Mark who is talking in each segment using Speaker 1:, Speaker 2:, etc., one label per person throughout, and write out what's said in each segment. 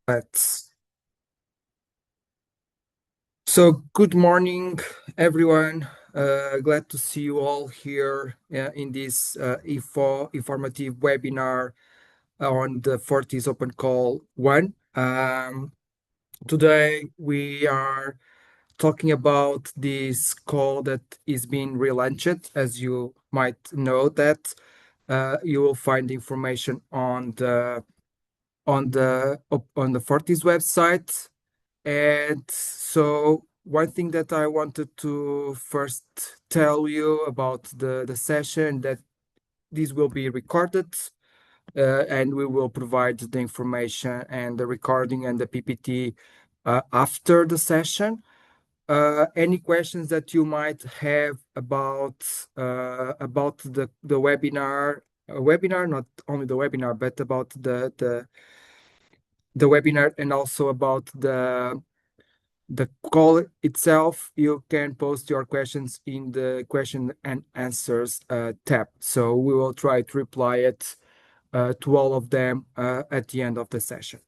Speaker 1: Let's. So, good morning, everyone. Glad to see you all here in this informative webinar on the Fortis Open Call 1. Today, we are talking about this call that is being relaunched. As you might know, that you will find information on the Fortis website. And so one thing that I wanted to first tell you about the session, that this will be recorded, and we will provide the information and the recording and the PPT after the session. Any questions that you might have about the webinar, not only the webinar, but about the webinar, and also about the call itself, you can post your questions in the question and answers tab. So we will try to reply it to all of them at the end of the session.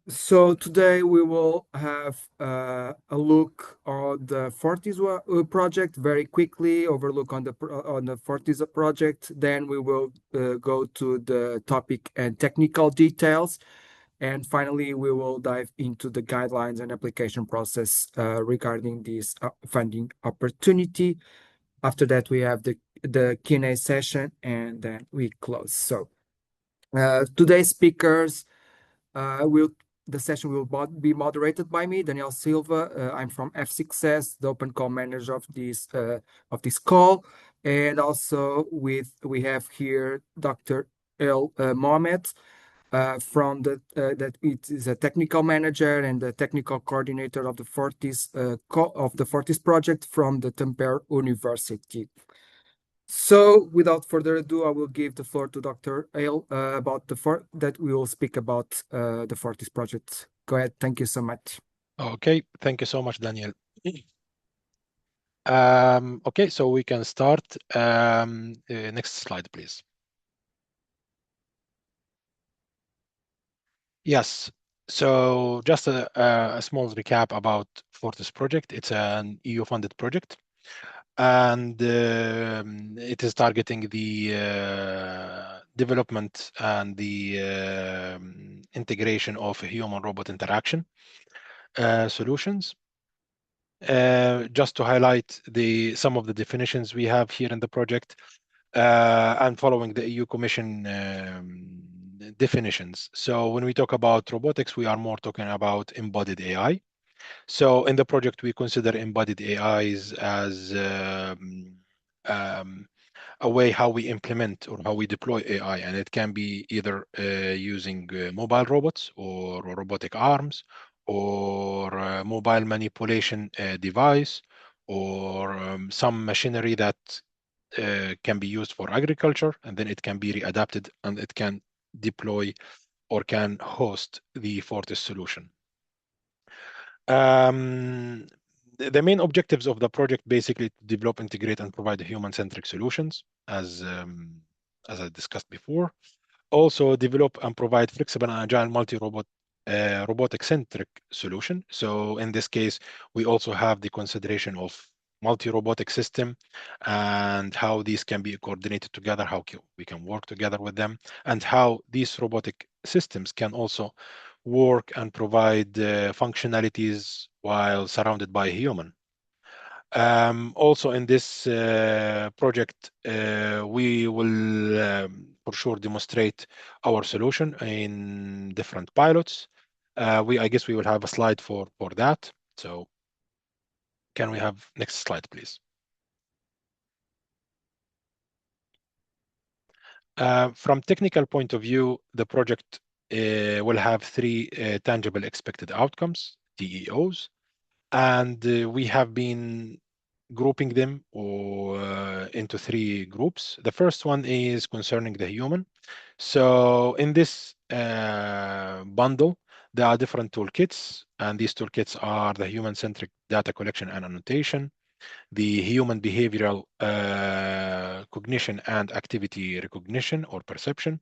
Speaker 1: So today we will have a look on the Fortis project very quickly, overlook on the Fortis project. Then we will go to the topic and technical details. And finally, we will dive into the guidelines and application process regarding this funding opportunity. After that, we have the Q&A session, and then we close. So today's speakers the session will be moderated by me, Daniel Silva. I'm from F6S, the open call manager of this call. And also we have here Dr. El Mohamed, from that it is a technical manager and the technical coordinator of the Fortis project from the Tampere University. So, without further ado, I will give the floor to Dr. Ale about that we will speak about the Fortis project. Go ahead. Thank you so much.
Speaker 2: Okay, thank you so much, Daniel. Okay, so we can start. Next slide, please. Yes, so just a small recap about Fortis project. It's an EU-funded project, and it is targeting the development and the integration of human-robot interaction solutions. Just to highlight some of the definitions we have here in the project, and following the EU Commission definitions. So when we talk about robotics, we are more talking about embodied AI. So in the project, we consider embodied AIs as a way how we implement or how we deploy AI, and it can be either using mobile robots or robotic arms, or mobile manipulation device, or some machinery that can be used for agriculture, and then it can be readapted and it can deploy or can host the Fortis solution. The main objectives of the project basically to develop, integrate, and provide human-centric solutions, as I discussed before. Also develop and provide flexible and agile multi-robot robotic-centric solution. So in this case, we also have the consideration of multi-robotic system and how these can be coordinated together, how we can work together with them, and how these robotic systems can also work and provide functionalities while surrounded by a human. Also in this project, we will for sure demonstrate our solution in different pilots. I guess we will have a slide for that. So can we have next slide, please? From technical point of view, the project will have three tangible expected outcomes, TEOs, and we have been grouping them into three groups. The first one is concerning the human. So in this bundle, there are different toolkits, and these toolkits are the human-centric data collection and annotation, the human behavioral cognition and activity recognition or perception,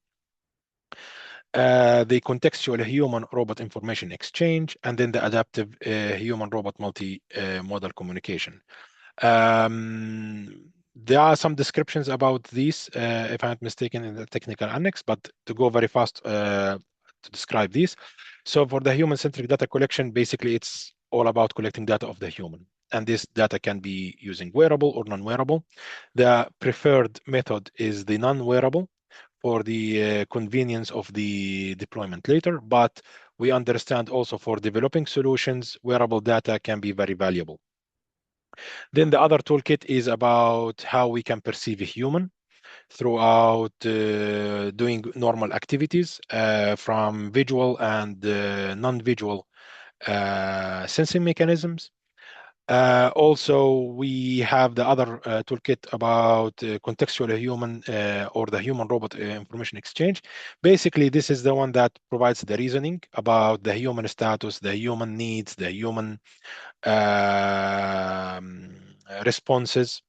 Speaker 2: the contextual human robot information exchange, and then the adaptive human robot multi-modal communication. There are some descriptions about these, if I'm not mistaken, in the technical annex, but to go very fast to describe these. So for the human-centric data collection, basically it's all about collecting data of the human. And this data can be using wearable or non-wearable. The preferred method is the non-wearable for the convenience of the deployment later, but we understand also for developing solutions, wearable data can be very valuable. Then the other toolkit is about how we can perceive a human throughout doing normal activities from visual and non-visual sensing mechanisms. Also, we have the other toolkit about contextual human or the human-robot information exchange. Basically, this is the one that provides the reasoning about the human status, the human needs, the human um, responses.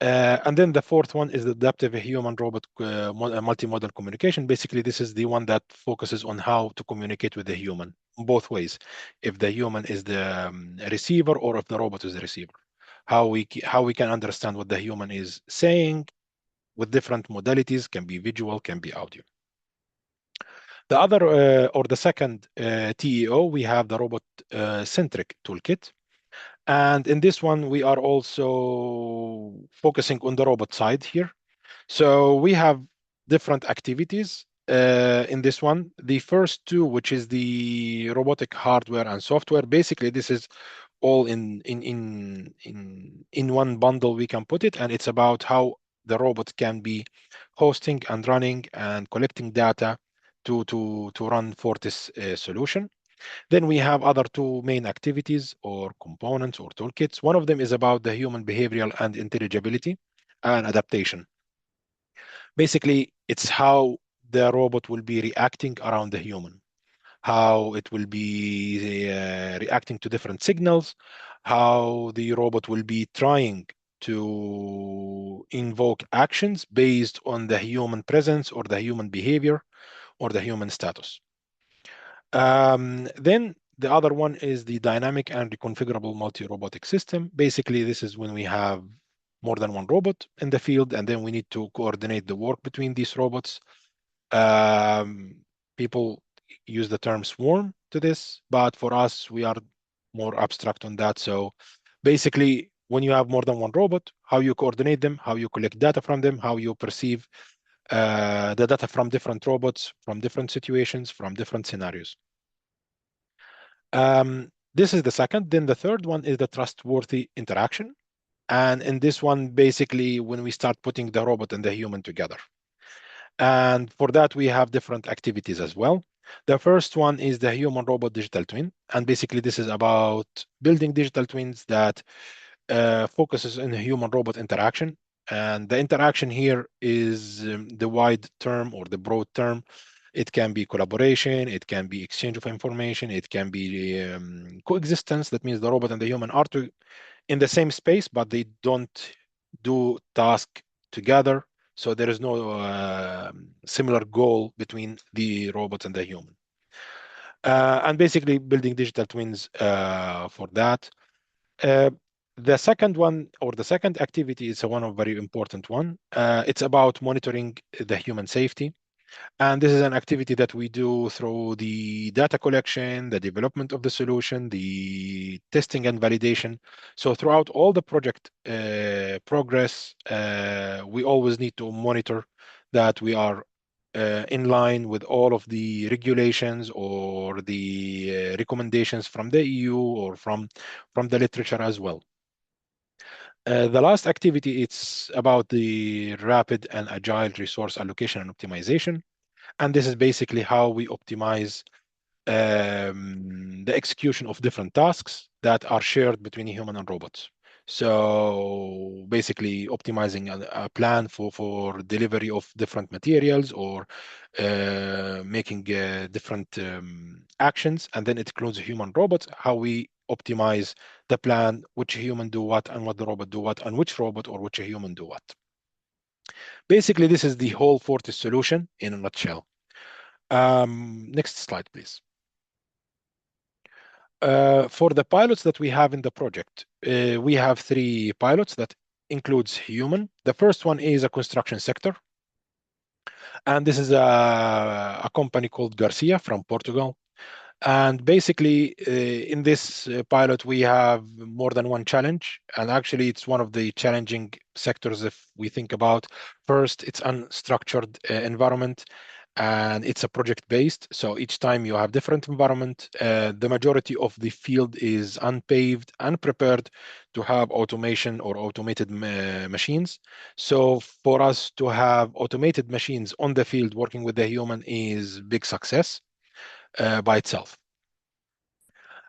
Speaker 2: And then the fourth one is the adaptive human-robot multimodal communication. Basically, this is the one that focuses on how to communicate with the human both ways. If the human is the receiver or if the robot is the receiver. How we can understand what the human is saying with different modalities, can be visual, can be audio. The other or the second TEO, we have the robot centric toolkit. And in this one, we are also focusing on the robot side here. So we have different activities in this one. The first two, which is the robotic hardware and software, basically this is all in one bundle we can put it, and it's about how the robot can be hosting and running and collecting data to run Fortis solution. Then we have other two main activities or components or toolkits. One of them is about the human behavioral and intelligibility and adaptation. Basically, it's how the robot will be reacting around the human, how it will be reacting to different signals, how the robot will be trying to invoke actions based on the human presence or the human behavior or the human status. Then the other one is the dynamic and reconfigurable multi-robotic system. Basically, this is when we have more than one robot in the field, and then we need to coordinate the work between these robots. Um, People use the term swarm to this, but for us, we are more abstract on that. So basically, when you have more than one robot, how you coordinate them, how you collect data from them, how you perceive the data from different robots, from different situations, from different scenarios. This is the second. Then the third one is the trustworthy interaction. And in this one, basically, when we start putting the robot and the human together. And for that, we have different activities as well. The first one is the human robot digital twin. And basically, this is about building digital twins that focuses on human robot interaction. And the interaction here is the wide term or the broad term. It can be collaboration, it can be exchange of information, it can be coexistence. That means the robot and the human are in the same space, but they don't do task together. So there is no similar goal between the robot and the human. And basically building digital twins for that. Uh, the second one or the second activity is one of very important one. It's about monitoring the human safety. And this is an activity that we do through the data collection, the development of the solution, the testing and validation. So throughout all the project progress, we always need to monitor that we are in line with all of the regulations or the recommendations from the EU or from the literature as well. The last activity, it's about the rapid and agile resource allocation and optimization. And this is basically how we optimize the execution of different tasks that are shared between human and robots. So basically optimizing a plan for delivery of different materials or making different actions, and then it includes human robots, how we optimize the plan, which human do what and what the robot do what and which robot or which human do what. Basically, this is the whole Fortis solution in a nutshell. Next slide, please. For the pilots that we have in the project, we have 3 pilots that includes human. The first one is a construction sector, and this is a company called Garcia from Portugal. And basically, in this pilot, we have more than one challenge. And actually, it's one of the challenging sectors if we think about. First, it's unstructured environment, and it's a project based. So each time you have different environment. The majority of the field is unpaved, unprepared to have automation or automated machines. So for us to have automated machines on the field working with the human is big success by itself.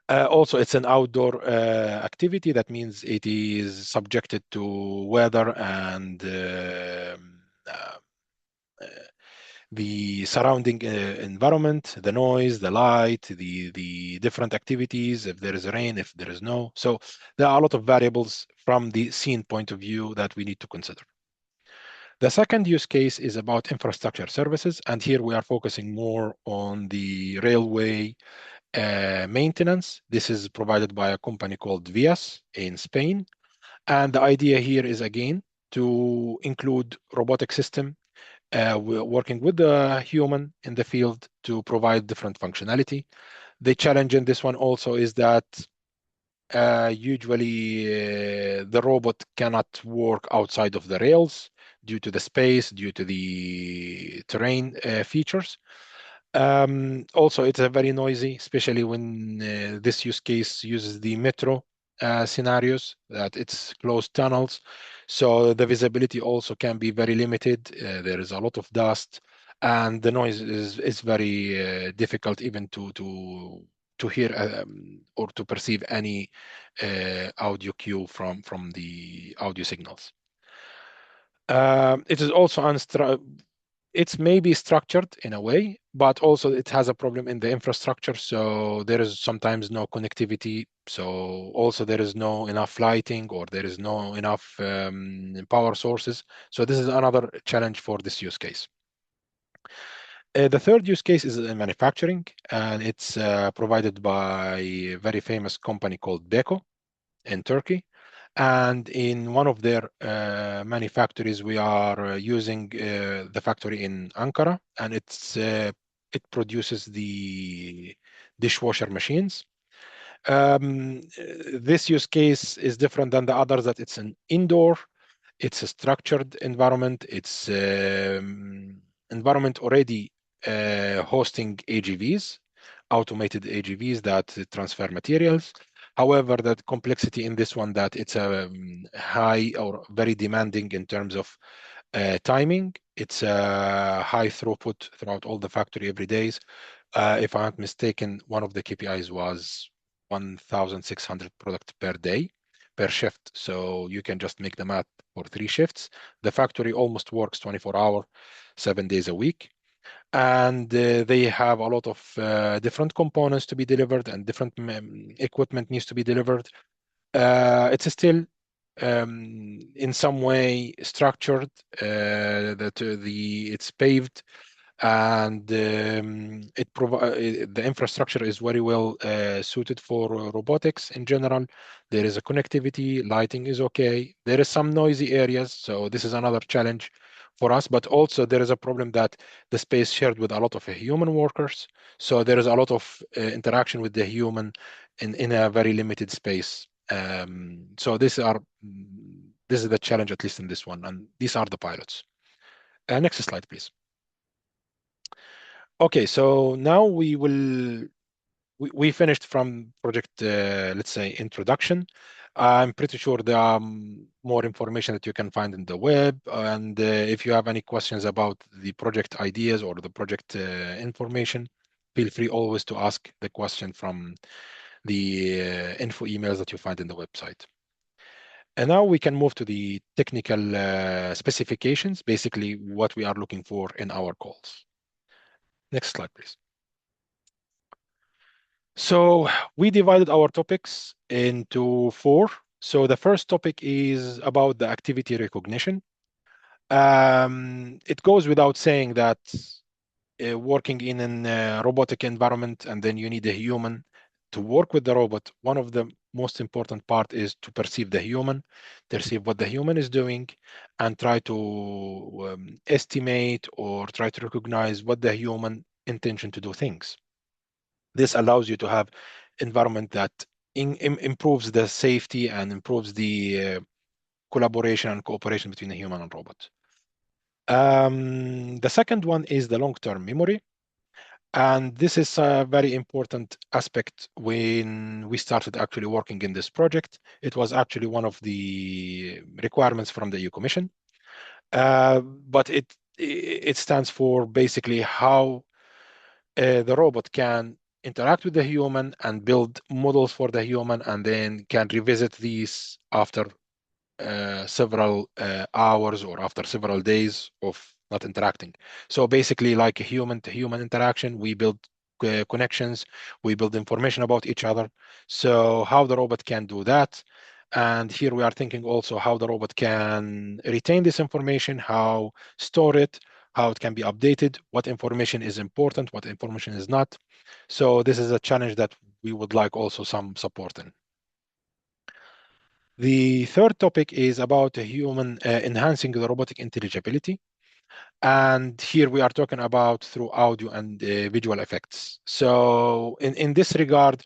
Speaker 2: Also, it's an outdoor activity. That means it is subjected to weather and uh, the surrounding environment, the noise, the light, the different activities, if there is rain, if there is no. So there are a lot of variables from the scene point of view that we need to consider. The second use case is about infrastructure services, and here we are focusing more on the railway maintenance. This is provided by a company called Vias in Spain. And the idea here is again to include robotic system we're working with the human in the field to provide different functionality. The challenge in this one also is that usually the robot cannot work outside of the rails due to the space, due to the terrain features. Also, it's a very noisy, especially when this use case uses the metro scenarios, that it's closed tunnels. So the visibility also can be very limited. There is a lot of dust, and the noise is very difficult even to hear or to perceive any audio cue from the audio signals. It is also it's maybe structured in a way, but also it has a problem in the infrastructure. So there is sometimes no connectivity. So also there is no enough lighting or there is no enough power sources. So this is another challenge for this use case. The third use case is in manufacturing, and it's provided by a very famous company called Beko in Turkey. And in one of their manufactories, we are using the factory in Ankara, and it produces the dishwasher machines. This use case is different than the others, that it's an indoor, it's a structured environment, it's environment already hosting AGVs, automated AGVs that transfer materials. However, the complexity in this one that it's a high or very demanding in terms of timing. It's a high throughput throughout all the factory every day. If I'm not mistaken, one of the KPIs was 1,600 product per day per shift. So you can just make the math for 3 shifts. The factory almost works 24 hours, 7 days a week. And they have a lot of different components to be delivered and different equipment needs to be delivered. It's still in some way structured, that it's paved, and the infrastructure is very well suited for robotics in general. There is a connectivity, lighting is okay. There is some noisy areas, so this is another challenge for us. But also there is a problem that the space shared with a lot of human workers, so there is a lot of interaction with the human in a very limited space. So this is the challenge, at least in this one, and these are the pilots. Next slide, please. Okay, so now we finished from project, let's say, introduction. I'm pretty sure there are more information that you can find in the web. And if you have any questions about the project ideas or the project information, feel free always to ask the question from the info emails that you find in the website. And now we can move to the technical specifications, basically what we are looking for in our calls. Next slide, please. So we divided our topics into 4. So the first topic is about the activity recognition. It goes without saying that working in an robotic environment, and then you need a human to work with the robot. One of the most important part is to perceive the human, perceive what the human is doing, and try to estimate or try to recognize what the human intention to do things. This allows you to have environment that improves the safety and improves the collaboration and cooperation between the human and robot. The second one is the long-term memory. And this is a very important aspect when we started actually working in this project. It was actually one of the requirements from the EU Commission. But it stands for basically how the robot can interact with the human and build models for the human, and then can revisit these after several hours or after several days of not interacting. So basically, like a human to human interaction, we build connections, we build information about each other. So how the robot can do that. And here we are thinking also how the robot can retain this information, how store it, how it can be updated, what information is important, what information is not. So this is a challenge that we would like also some support in. The third topic is about a human enhancing the robotic intelligibility. And here we are talking about through audio and visual effects. So in this regard,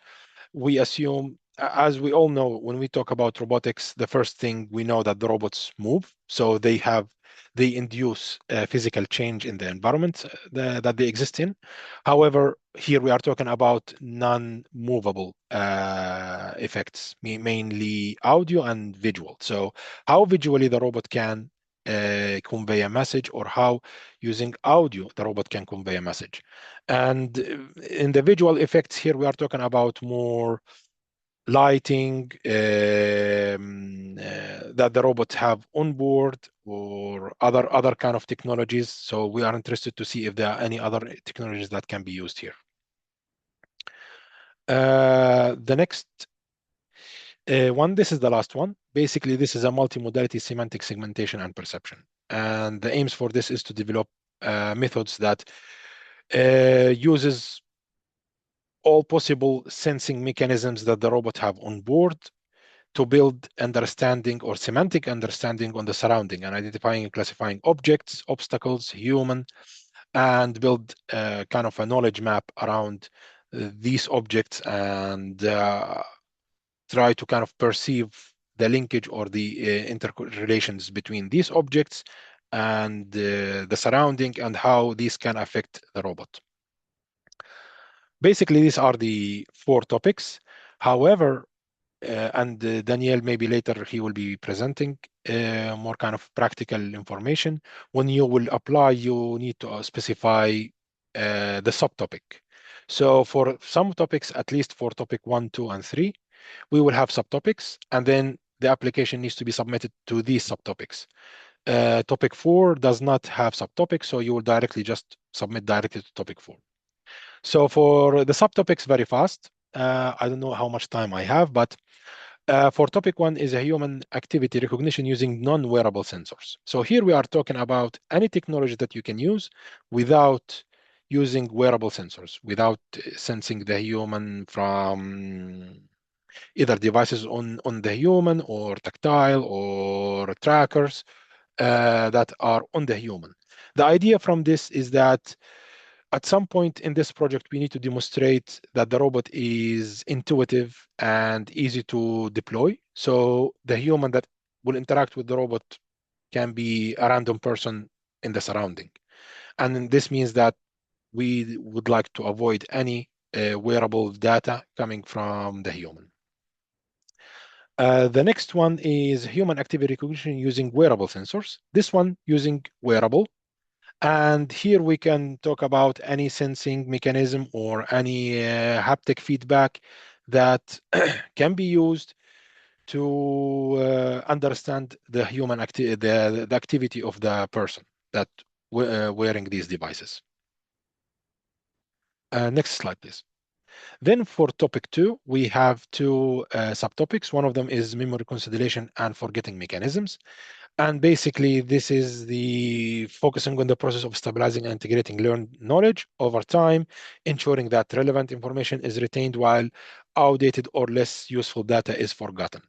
Speaker 2: we assume, as we all know, when we talk about robotics, the first thing we know that the robots move. So they induce physical change in the environment that they exist in. However, here we are talking about non-movable effects, mainly audio and visual. So how visually the robot can convey a message, or how using audio the robot can convey a message. And in the visual effects here, we are talking about more lighting that the robots have on board, or other kind of technologies. So we are interested to see if there are any other technologies that can be used here. The next one, this is the last one. Basically, this is a multimodality semantic segmentation and perception. And the aims for this is to develop methods that uses all possible sensing mechanisms that the robot have on board to build understanding or semantic understanding on the surrounding, and identifying and classifying objects, obstacles, human, and build kind of a knowledge map around these objects, and try to kind of perceive the linkage or the interrelations between these objects and the surrounding, and how these can affect the robot. Basically, these are the four topics. However, and Daniel, maybe later he will be presenting more kind of practical information. When you will apply, you need to specify the subtopic. So for some topics, at least for topic 1, 2, and 3, we will have subtopics, and then the application needs to be submitted to these subtopics. Topic 4 does not have subtopics, so you will directly just submit directly to topic 4. So for the subtopics, very fast. I don't know how much time I have, but for topic 1 is a human activity recognition using non-wearable sensors. So here we are talking about any technology that you can use without using wearable sensors, without sensing the human from either devices on the human, or tactile, or trackers that are on the human. The idea from this is that at some point in this project, we need to demonstrate that the robot is intuitive and easy to deploy. So the human that will interact with the robot can be a random person in the surrounding. And this means that we would like to avoid any wearable data coming from the human. The next one is human activity recognition using wearable sensors. This one using wearable. And here we can talk about any sensing mechanism or any haptic feedback that can be used to understand the human the activity of the person that wearing these devices. Next slide, please. Then for topic 2, we have two subtopics. One of them is memory consolidation and forgetting mechanisms. And basically, this is the focusing on the process of stabilizing and integrating learned knowledge over time, ensuring that relevant information is retained while outdated or less useful data is forgotten.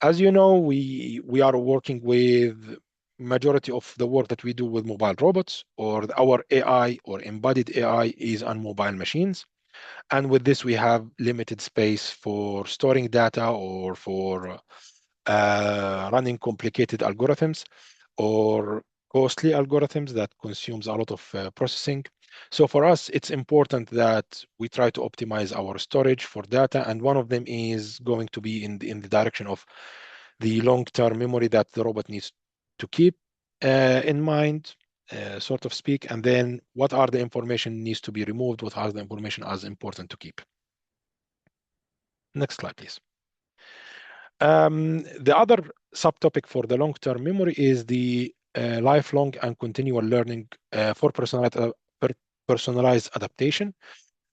Speaker 2: As you know, we are working with majority of the work that we do with mobile robots, or our AI or embedded AI is on mobile machines. And with this, we have limited space for storing data or for running complicated algorithms or costly algorithms that consumes a lot of processing. So for us, it's important that we try to optimize our storage for data, and one of them is going to be in the direction of the long-term memory that the robot needs to keep in mind, sort of speak, and then what are the information needs to be removed, what are the information as important to keep. Next slide, please. The other subtopic for the long-term memory is the lifelong and continual learning for personalized adaptation.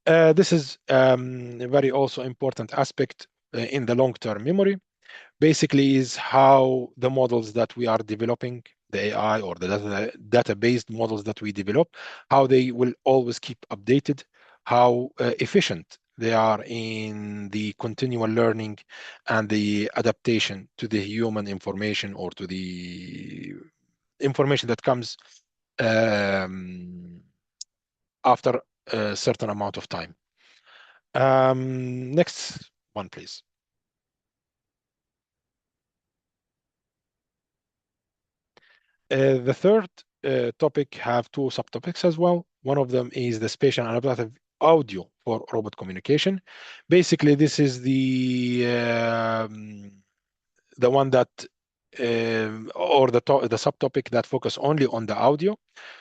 Speaker 2: This is a very also important aspect in the long-term memory. Basically is how the models that we are developing, the AI or the data-based models that we develop, how they will always keep updated, how efficient they are in the continual learning and the adaptation to the human information or to the information that comes um, after a certain amount of time. Next one, please. The third topic have two subtopics as well. One of them is the spatial and adaptive audio for robot communication. Basically, this is the one that or the subtopic that focus only on the audio.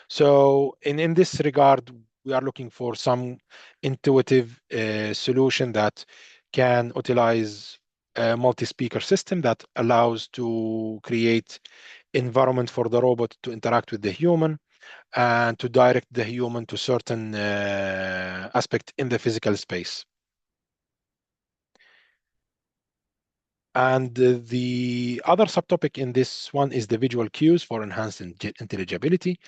Speaker 2: So in this regard, we are looking for some intuitive solution that can utilize a multi-speaker system that allows to create environment for the robot to interact with the human and to direct the human to certain aspect in the physical space. And the other subtopic in this one is the visual cues for enhanced intelligibility.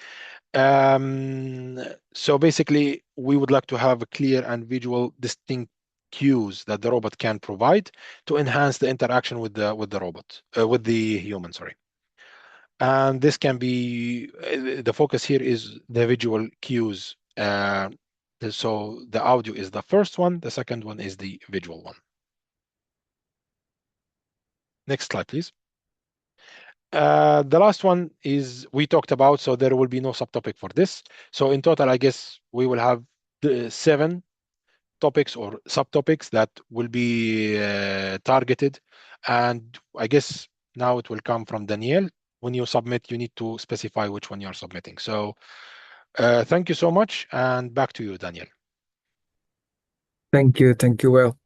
Speaker 2: So basically, we would like to have a clear and visual, distinct cues that the robot can provide to enhance the interaction with the robot, with the human, sorry. And this can be, the focus here is the visual cues. So the audio is the first one, the second one is the visual one. Next slide, please. The last one is we talked about, so there will be no subtopic for this. So in total, I guess we will have the 7 topics or subtopics that will be targeted. And I guess now it will come from Danielle. When you submit, you need to specify which one you're submitting. So thank you so much, and back to you, Daniel.
Speaker 1: Thank you. Thank you. Well,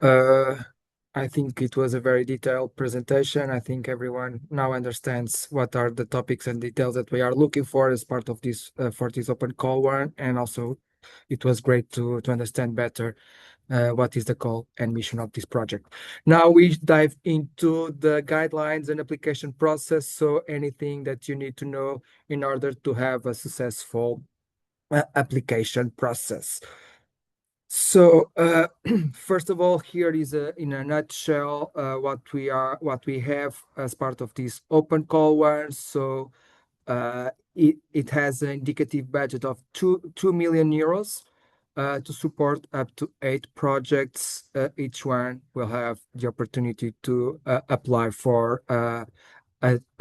Speaker 1: I think it was a very detailed presentation. I think everyone now understands what are the topics and details that we are looking for as part of this FORTIS open call one. And also, it was great to understand better what is the call and mission of this project. Now we dive into the guidelines and application process. So anything that you need to know in order to have a successful application process. So, first of all, here is in a nutshell what we have as part of this open call one. So, it has an indicative budget of 2 million euros to support up to 8 projects. Each one will have the opportunity to apply for a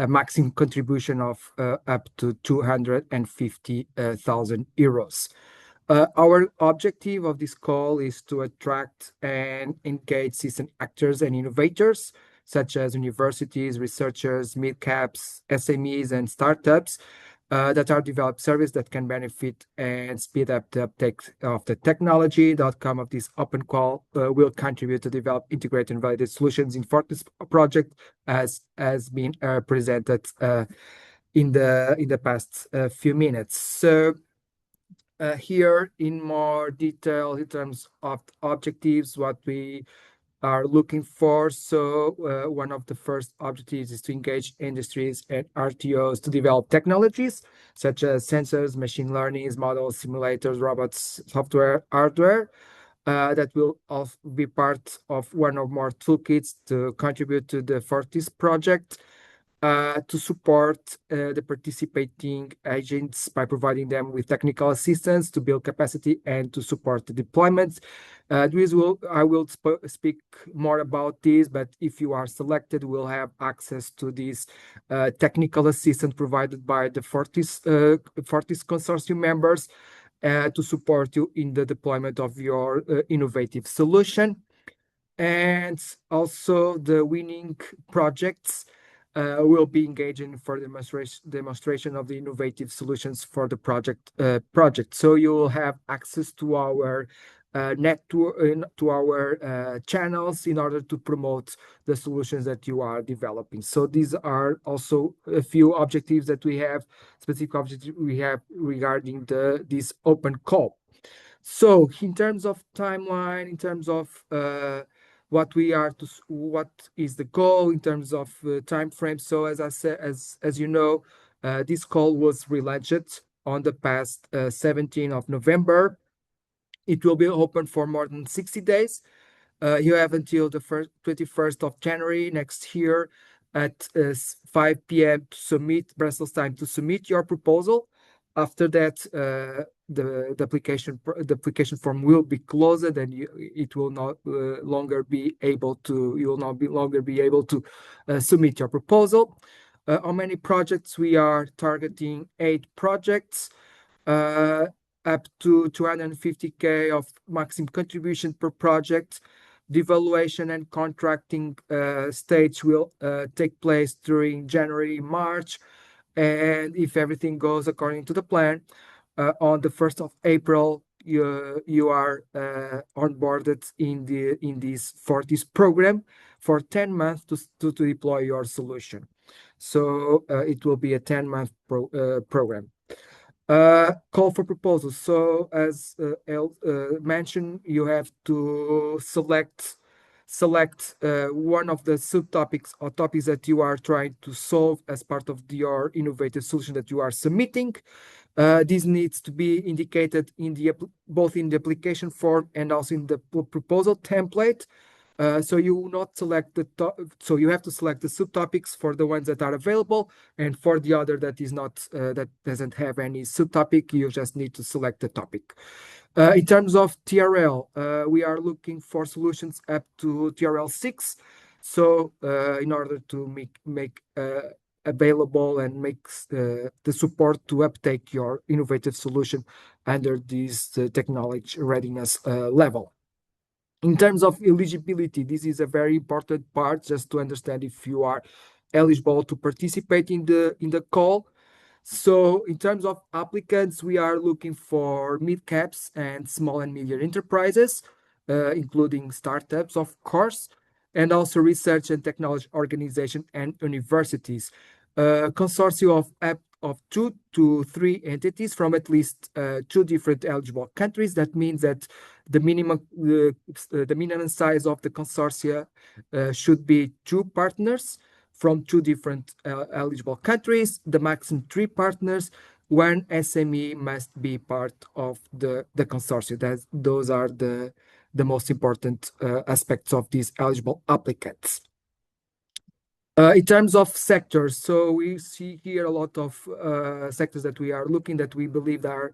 Speaker 1: maximum contribution of up to 250,000 euros. Our objective of this call is to attract and engage system actors and innovators, such as universities, researchers, mid-caps, SMEs, and startups that are developed services that can benefit and speed up the uptake of the technology. The outcome of this open call will contribute to develop, integrate, and validate solutions in Fortis project, as been presented in the past few minutes. So. Here in more detail in terms of objectives, what we are looking for. So one of the first objectives is to engage industries and RTOs to develop technologies such as sensors, machine learning models, simulators, robots, software, hardware that will also be part of one or more toolkits to contribute to the FORTIS project to support the participating agents by providing them with technical assistance to build capacity and to support the deployments. I will speak more about this, but if you are selected, we'll have access to this technical assistance provided by the FORTIS consortium members to support you in the deployment of your innovative solution. And also the winning projects will be engaging for demonstration of the innovative solutions for the project. So you will have access to our network, to our channels in order to promote the solutions that you are developing. So these are also a few objectives that we have, specific objectives we have regarding this open call. So in terms of timeline, in terms of what is the goal in terms of time frame. So as I said, as you know, this call was relaunched on the past 17th of November. It will be open for more than 60 days. You have until the 21st of January next year at 5 p.m. to submit Brussels time to submit your proposal. After that, the application form will be closed, and it will not longer be able to. You will not be longer be able to submit your proposal. On many projects, we are targeting 8 projects. Up to 250K of maximum contribution per project. The evaluation and contracting stage will take place during January, March, and if everything goes according to the plan, on the 1st of April, you are onboarded in this FORTIS program for 10 months to deploy your solution. So it will be a 10-month program. Call for proposals. So as El mentioned, you have to select one of the subtopics or topics that you are trying to solve as part of your innovative solution that you are submitting. This needs to be indicated in both in the application form and also in the proposal template. So you will not select so you have to select the subtopics for the ones that are available, and for the other that is not that doesn't have any subtopic, you just need to select the topic. In terms of TRL, we are looking for solutions up to TRL 6. So in order to make available and makes the support to uptake your innovative solution under this technology readiness level. In terms of eligibility, this is a very important part just to understand if you are eligible to participate in the call. So in terms of applicants, we are looking for mid-caps and small and medium enterprises, including startups, of course, and also research and technology organization and universities. Consortium of 2 to 3 entities from at least 2 different eligible countries. That means that the minimum size of the consortia should be 2 partners from 2 different eligible countries. The maximum 3 partners. 1 SME must be part of the consortium. Those are the most important aspects of these eligible applicants. In terms of sectors, so we see here a lot of sectors that we are looking that we believe are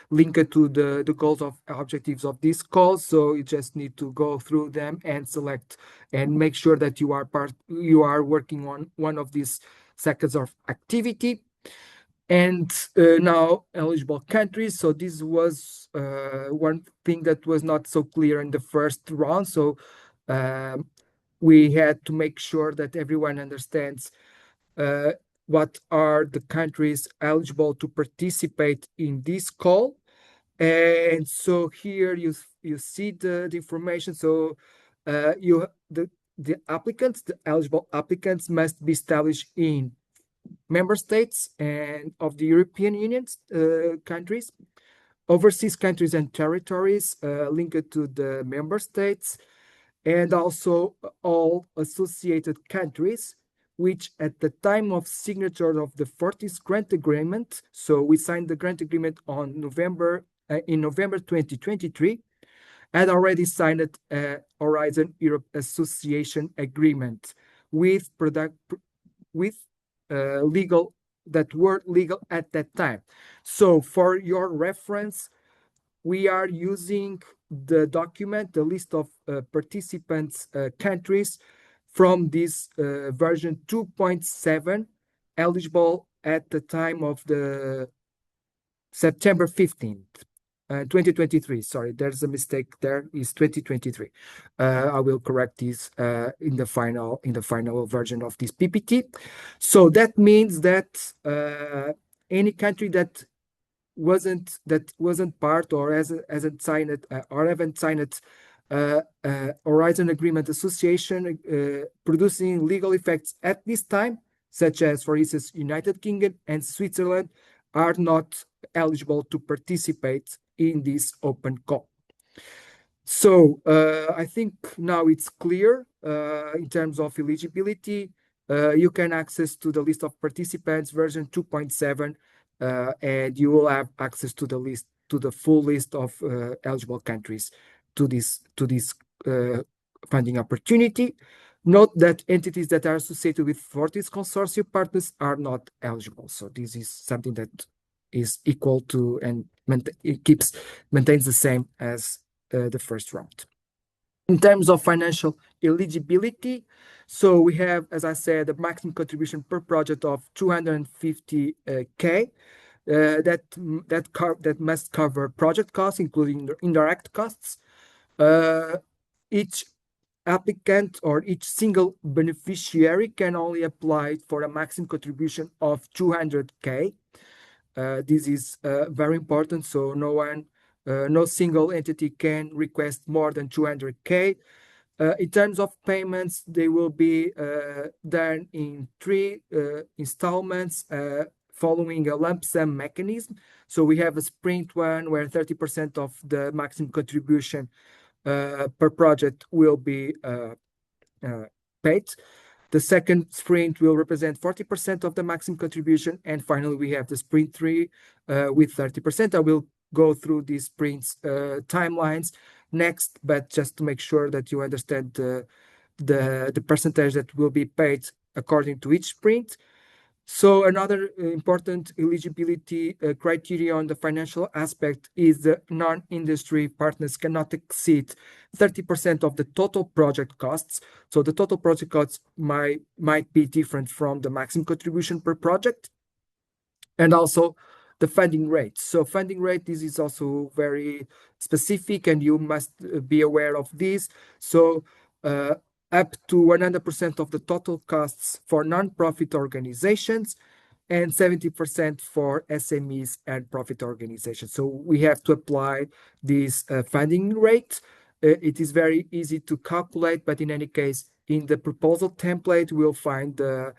Speaker 1: linked to the goals of objectives of this call. So you just need to go through them and select and make sure that you are working on one of these sectors of activity. And now eligible countries. So this was one thing that was not so clear in the first round. So we had to make sure that everyone understands what are the countries eligible to participate in this call. And so here you see the information. So the eligible applicants must be established in member states and of the European Union countries, overseas countries and territories linked to the member states, and also all associated countries, which at the time of signature of the Fortis grant agreement, so we signed the grant agreement on in November 2023, had already signed a Horizon Europe Association agreement with legal that were legal at that time. So for your reference, we are using the document, the list of participants countries from this version 2.7 eligible at the time of the September 15th. 2023, sorry, there's a mistake there, is 2023. I will correct this in the final version of this PPT. So that means that any country that wasn't part or hasn't signed it or haven't signed it Horizon Agreement Association producing legal effects at this time, such as, for instance, United Kingdom and Switzerland, are not eligible to participate in this open call. So I think now it's clear in terms of eligibility. You can access to the list of participants version 2.7, and you will have access to the full list of eligible countries to this funding opportunity. Note that entities that are associated with Fortis consortium partners are not eligible. So this is something that is equal to and maintains the same as the first round. In terms of financial eligibility, so we have, as I said, a maximum contribution per project of 250K. That must cover project costs, including indirect costs. Each applicant or each single beneficiary can only apply for a maximum contribution of 200K. This is very important. So no single entity can request more than 200K. In terms of payments, they will be done in 3 installments following a lump sum mechanism. So we have a sprint one where 30% of the maximum contribution per project will be paid. The second sprint will represent 40% of the maximum contribution. And finally, we have the sprint 3 with 30%. I will go through these sprints timelines next, but just to make sure that you understand the percentage that will be paid according to each sprint. So another important eligibility criteria on the financial aspect is the non-industry partners cannot exceed 30% of the total project costs. So the total project costs might be different from the maximum contribution per project. And also the funding rate. So funding rate, this is also very specific and you must be aware of this. So up to 100% of the total costs for non-profit organizations and 70% for SMEs and profit organizations. So we have to apply this funding rate. It is very easy to calculate, but in any case, in the proposal template, we'll find a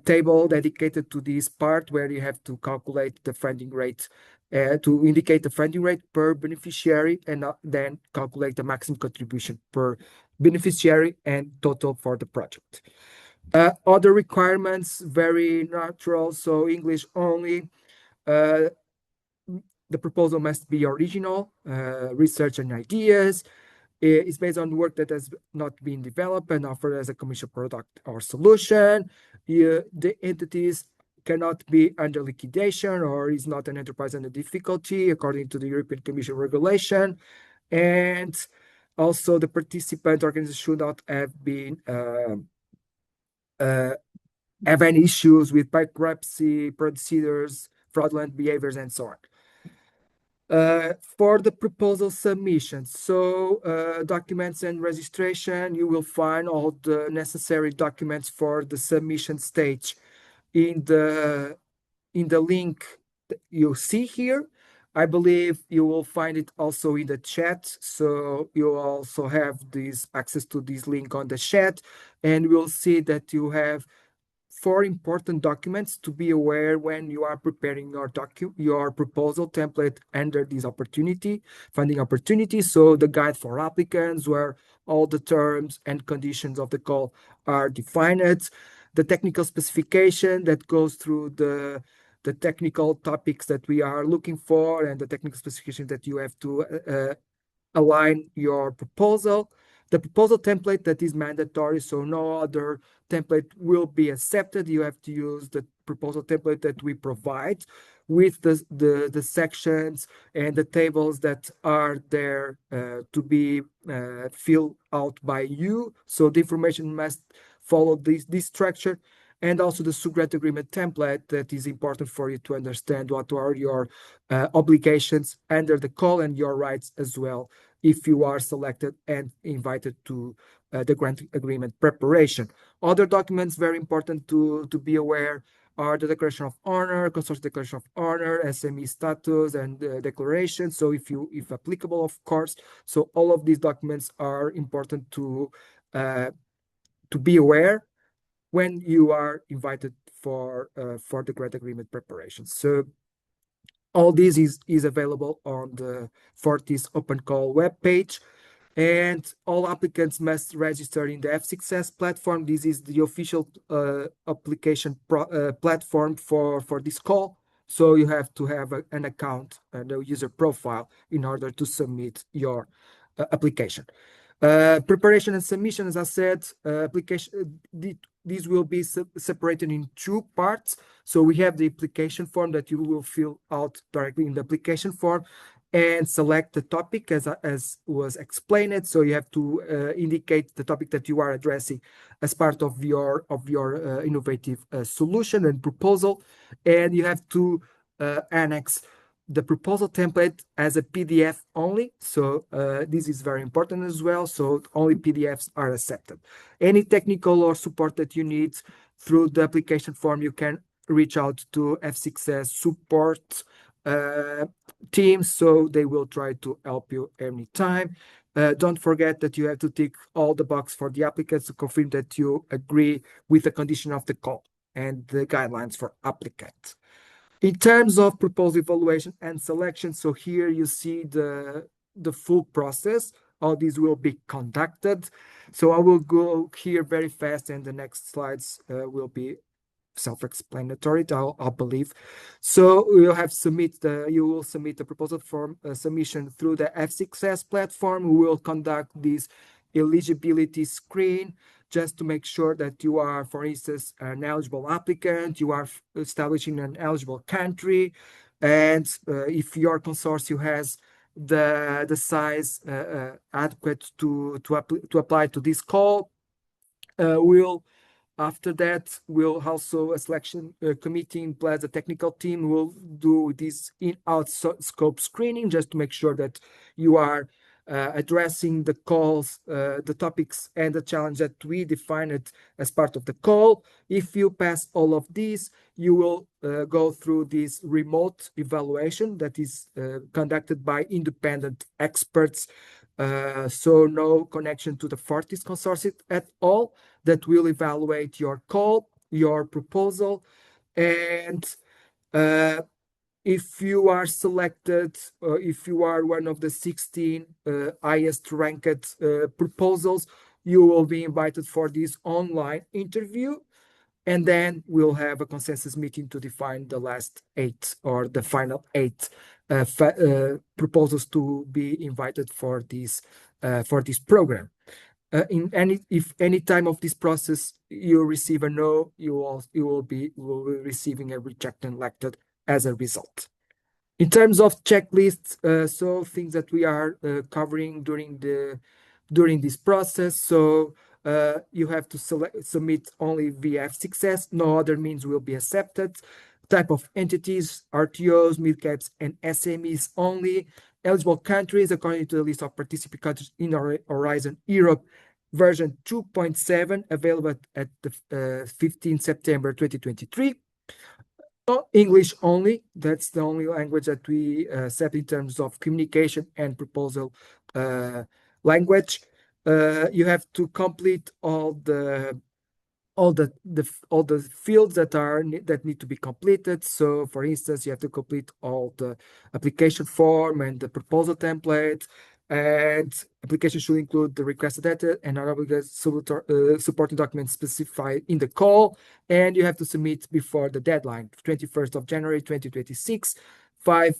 Speaker 1: table dedicated to this part where you have to calculate the funding rate to indicate the funding rate per beneficiary and then calculate the maximum contribution per beneficiary and total for the project. Other requirements, very natural, so English only. The proposal must be original, research and ideas. It's based on work that has not been developed and offered as a commercial product or solution. The entities cannot be under liquidation or is not an enterprise under difficulty according to the European Commission regulation. And also the participant organization should not have any issues with bankruptcy procedures, fraudulent behaviors, and so on. For the proposal submission, so documents and registration, you will find all the necessary documents for the submission stage in the link that you see here. I believe you will find it also in the chat. So you also have this access to this link on the chat, and we'll see that you have four important documents to be aware when you are preparing your proposal template under this funding opportunity. So the guide for applicants, where all the terms and conditions of the call are defined, the technical specification that goes through the technical topics that we are looking for, and the technical specification that you have to align your proposal. The proposal template that is mandatory, so no other template will be accepted. You have to use the proposal template that we provide with the sections and the tables that are there to be filled out by you. So the information must follow this structure. And also the subgrant agreement template that is important for you to understand what are your obligations under the call and your rights as well if you are selected and invited to the grant agreement preparation. Other documents very important to be aware are the Declaration of Honor, Consortium Declaration of Honor, SME status, and declaration. So if applicable, of course. So all of these documents are important to be aware when you are invited for the grant agreement preparation. So all this is available on the Fortis Open Call webpage, and all applicants must register in the F6S platform. This is the official application platform for this call. So you have to have an account and a user profile in order to submit your application. Preparation and submission, as I said, these will be separated in two parts. So we have the application form that you will fill out directly in the application form and select the topic as was explained. So you have to indicate the topic that you are addressing as part of your innovative solution and proposal, and you have to annex the proposal template as a PDF only. So this is very important as well. So only PDFs are accepted. Any technical or support that you need through the application form, you can reach out to F6S support team, so they will try to help you anytime. Don't forget that you have to tick all the boxes for the applicants to confirm that you agree with the condition of the call and the guidelines for applicants. In terms of proposal evaluation and selection, so here you see the full process. All these will be conducted. So I will go here very fast, and the next slides will be self-explanatory, I believe. So you will submit the proposal form submission through the F6S platform. We will conduct this eligibility screen just to make sure that you are, for instance, an eligible applicant, you are establishing an eligible country, and if your consortium has the size adequate to apply to this call. After that, we'll also a selection committee plus a technical team will do this in-out scope screening just to make sure that you are addressing the calls, the topics, and the challenge that we defined as part of the call. If you pass all of these, you will go through this remote evaluation that is conducted by independent experts. So no connection to the Fortis consortium at all, that will evaluate your call, your proposal, and if you are selected, if you are one of the 16 highest ranked proposals, you will be invited for this online interview, and then we'll have a consensus meeting to define the last 8 or the final 8 proposals to be invited for this program. If any time of this process you receive a no, you will be receiving a rejected elected as a result. In terms of checklists, so things that we are covering during this process. So you have to submit only via F6S. No other means will be accepted. Type of entities, RTOs, midcaps, and SMEs only. Eligible countries according to the list of participating countries in Horizon Europe version 2.7, available at the 15 September 2023. English only. That's the only language that we set in terms of communication and proposal language. You have to complete all the all the fields that need to be completed. So, for instance, you have to complete all the application form and the proposal template. And application should include the requested data and other supporting documents specified in the call. And you have to submit before the deadline, 21st of January 2026, 5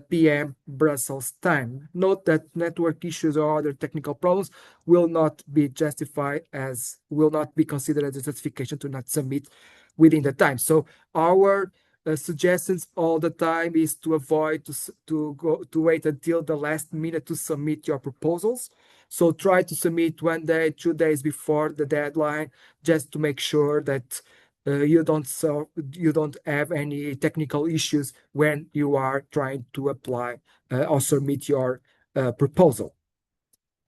Speaker 1: p.m. Brussels time. Note that network issues or other technical problems will not be justified as will not be considered as a justification to not submit within the time. So our suggestions all the time is to avoid to wait until the last minute to submit your proposals. So try to submit 1 day, 2 days before the deadline, just to make sure that you don't have any technical issues when you are trying to apply or submit your proposal.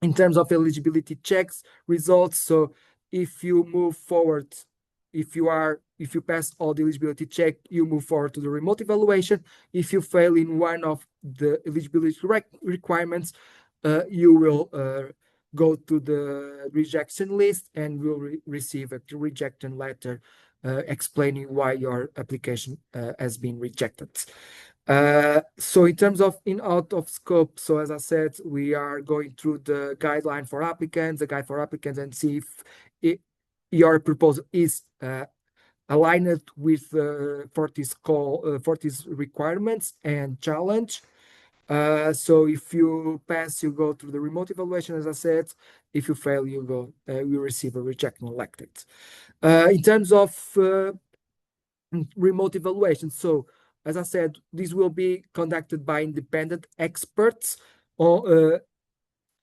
Speaker 1: In terms of eligibility checks results, so if you move forward, if you pass all the eligibility check, you move forward to the remote evaluation. If you fail in one of the eligibility requirements, you will go to the rejection list and will receive a rejection letter explaining why your application has been rejected. So in terms of in out of scope, so as I said, we are going through the guideline for applicants, the guide for applicants, and see if your proposal is aligned with FORTIS requirements and challenge. So if you pass, you go through the remote evaluation, as I said. If you fail, you receive a rejection elected. In terms of remote evaluation, so as I said, this will be conducted by independent experts or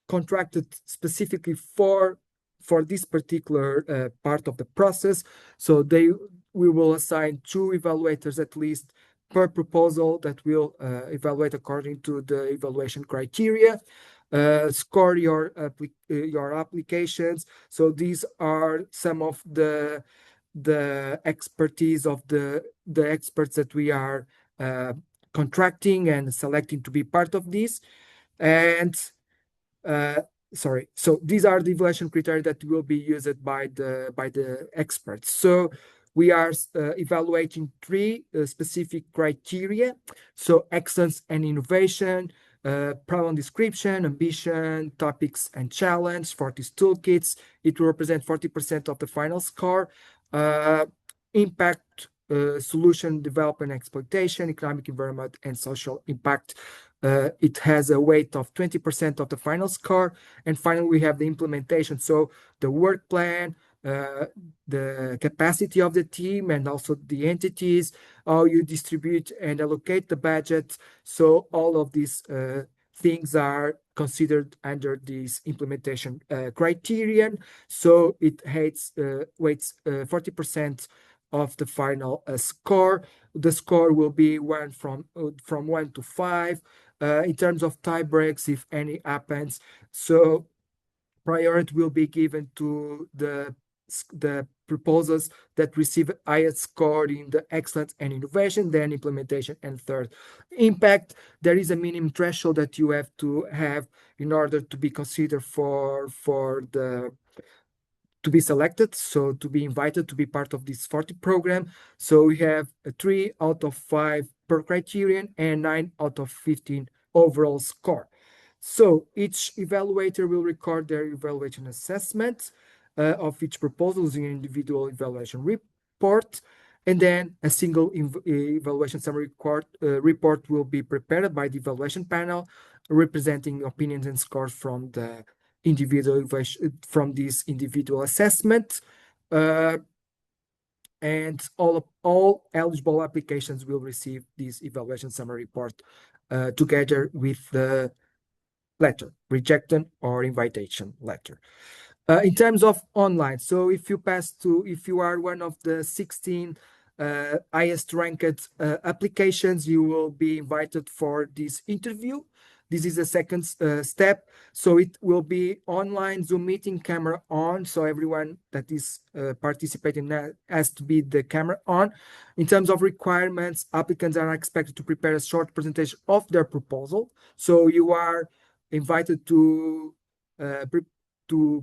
Speaker 1: contracted specifically for this particular part of the process. So we will assign 2 evaluators at least per proposal that will evaluate according to the evaluation criteria, score your applications. So these are some of the expertise of the experts that we are contracting and selecting to be part of this. And sorry, so these are the evaluation criteria that will be used by the experts. So we are evaluating 3 specific criteria. So excellence and innovation, problem description, ambition, topics and challenge, FORTIS toolkits. It will represent 40% of the final score. Impact, solution development, exploitation, economic, environment, and social impact. It has a weight of 20% of the final score. And finally, we have the implementation. So the work plan, the capacity of the team, and also the entities, how you distribute and allocate the budget. So all of these things are considered under this implementation criterion. So it weights 40% of the final score. The score will be from 1 to 5. In terms of tie breaks, if any happens, so priority will be given to the proposals that receive highest score in the excellence and innovation, then implementation, and third, impact. There is a minimum threshold that you have to have in order to be considered to be selected, so to be invited to be part of this FORTIS program. So we have a 3 out of 5 per criterion and 9 out of 15 overall score. So each evaluator will record their evaluation assessment of each proposal using an individual evaluation report, and then a single evaluation summary report will be prepared by the evaluation panel, representing opinions and scores from the from this individual assessment. And all eligible applications will receive this evaluation summary report together with the letter, rejection or invitation letter. In terms of online, so if you are one of the 16 highest ranked applications, you will be invited for this interview. This is the second step. So it will be online Zoom meeting, camera on. So everyone that is participating has to be the camera on. In terms of requirements, applicants are expected to prepare a short presentation of their proposal. So you are invited to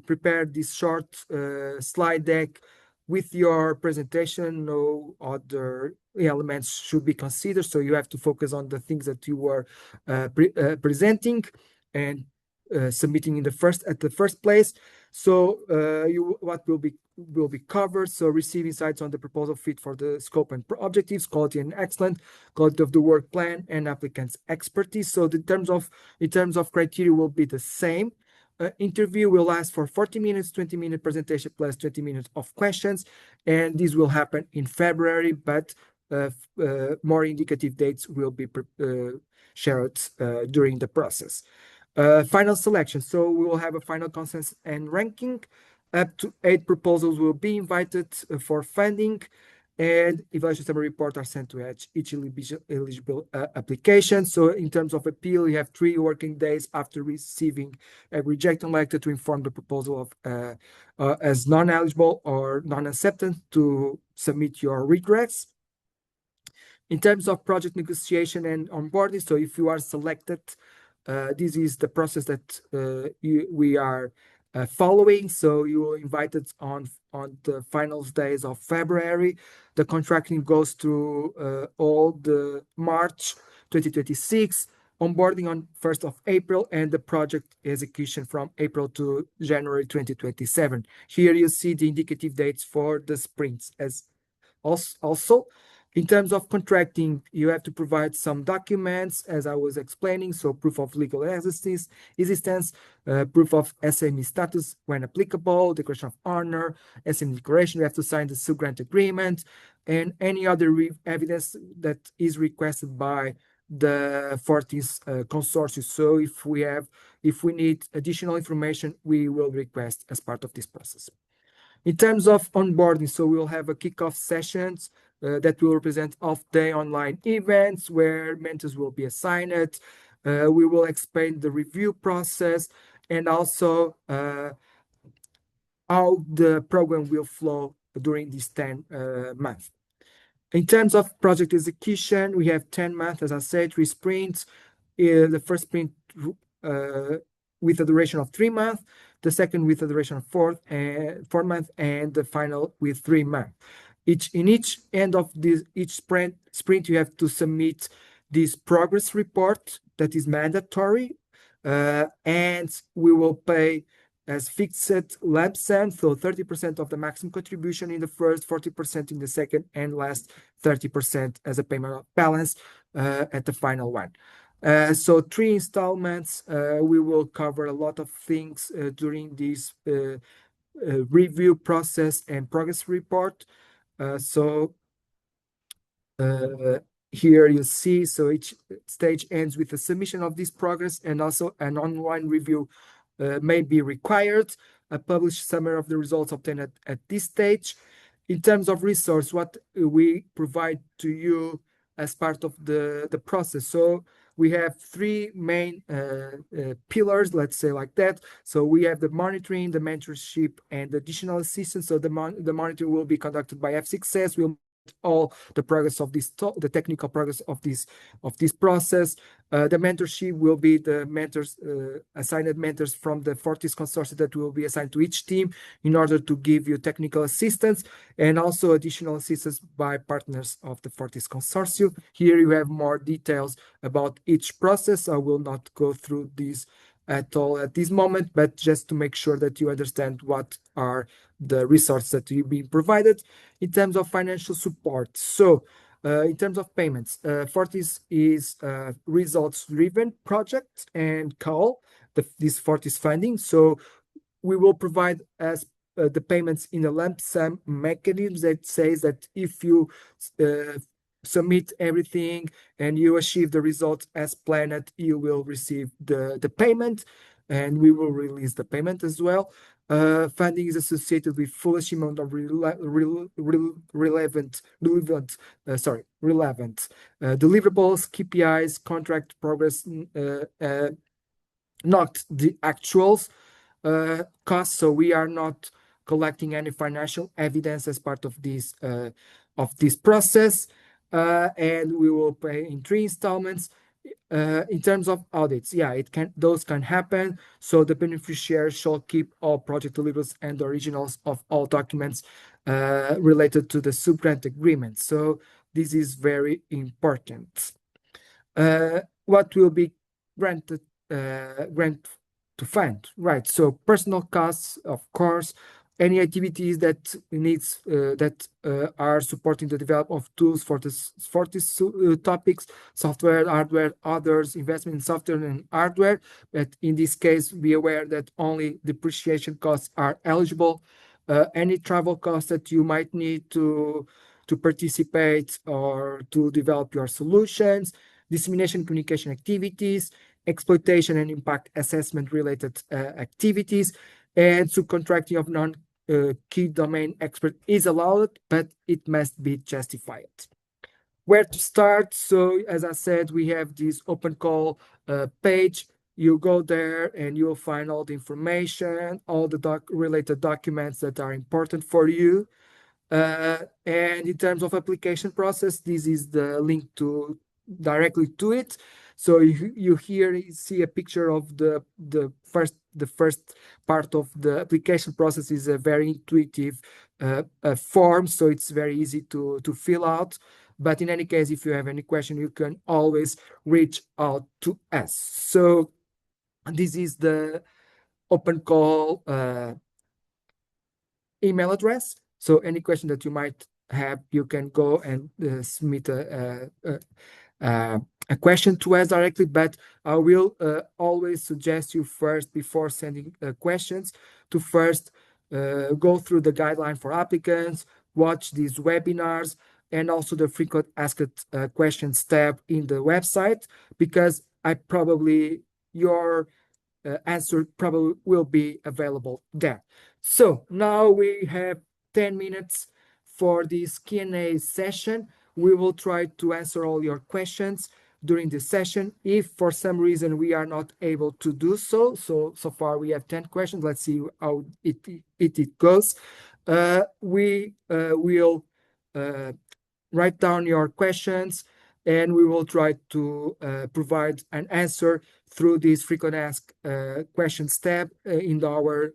Speaker 1: prepare this short slide deck with your presentation, no other elements should be considered. So you have to focus on the things that you were presenting and submitting in the first place. So what will be covered. So receive insights on the proposal fit for the scope and objectives, quality and excellent, quality of the work plan, and applicants' expertise. So in terms of criteria will be the same. Interview will last for 40 minutes, 20-minute presentation plus 20 minutes of questions, and this will happen in February, but more indicative dates will be shared during the process. Final selection. So we will have a final consensus and ranking. Up to 8 proposals will be invited for funding, and evaluation summary report are sent to each eligible application. So in terms of appeal, you have 3 working days after receiving a rejection letter to inform the proposal of as non-eligible or non-accepted to submit your regrets. In terms of project negotiation and onboarding, so if you are selected, this is the process that we are following. So you are invited on the final days of February. The contracting goes through all the March 2026, onboarding on 1st of April, and the project execution from April to January 2027. Here you see the indicative dates for the sprints. As also, in terms of contracting, you have to provide some documents, as I was explaining, so proof of legal existence, proof of SME status when applicable, declaration of honor, SME declaration. You have to sign the sub-grant agreement, and any other evidence that is requested by the FORTIS consortium. So if we need additional information, we will request as part of this process. In terms of onboarding, so we'll have a kickoff sessions that will represent off-day online events where mentors will be assigned. We will explain the review process and also how the program will flow during these 10 months. In terms of project execution, we have 10 months, as I said, 3 sprints. The first sprint with a duration of 3 months, the second with a duration of 4 months, and the final with 3 months. In each end of each sprint, you have to submit this progress report that is mandatory, and we will pay as fixed lump sum, so 30% of the maximum contribution in the first, 40% in the second, and last 30% as a payment balance at the final one. So 3 installments, we will cover a lot of things during this review process and progress report. So here you see, so each stage ends with the submission of this progress, and also an online review may be required. A published summary of the results obtained at this stage. In terms of resource, what we provide to you as part of the process. So we have 3 main pillars, let's say like that. So we have the monitoring, the mentorship, and additional assistance. So the monitoring will be conducted by F6S. We'll all the progress of the technical progress of this process. The mentorship will be the mentors, assigned mentors from the FORTIS consortium that will be assigned to each team in order to give you technical assistance, and also additional assistance by partners of the FORTIS consortium. Here you have more details about each process. I will not go through this at all at this moment, but just to make sure that you understand what are the resources that will be provided in terms of financial support. So in terms of payments, FORTIS is a results-driven project and call this FORTIS funding. So we will provide as the payments in a lump sum mechanism that says that if you submit everything and you achieve the results as planned, you will receive the payment, and we will release the payment as well. Funding is associated with full achievement of relevant deliverables, KPIs, contract progress, not the actuals costs. So we are not collecting any financial evidence as part of this process, and we will pay in 3 installments. In terms of audits, those can happen. So the beneficiary shall keep all project deliverables and the originals of all documents related to the subgrant agreement. So this is very important. What will be granted grant to fund, right? So personal costs, of course, any activities that needs that are supporting the development of tools for this topics, software, hardware, others, investment in software and hardware. But in this case, be aware that only depreciation costs are eligible. Any travel costs that you might need to participate or to develop your solutions, dissemination communication activities, exploitation and impact assessment related activities, and subcontracting of non-key domain expert is allowed, but it must be justified. Where to start? So, as I said, we have this open call page. You go there and you'll find all the information, all the related documents that are important for you. And in terms of application process, this is the link to directly to it. So you here see a picture of the first part of the application process is a very intuitive form, so it's very easy to fill out. But in any case, if you have any question, you can always reach out to us. So this is the open call email address. So any question that you might have, you can go and submit a question to us directly, but I will always suggest you first, before sending questions, to first go through the guideline for applicants, watch these webinars, and also the frequent asked questions tab in the website, because your answer probably will be available there. So now we have 10 minutes for this Q&A session. We will try to answer all your questions during this session. If for some reason we are not able to do so, so far we have 10 questions. Let's see how it goes. We will write down your questions, and we will try to provide an answer through this frequent ask questions tab in our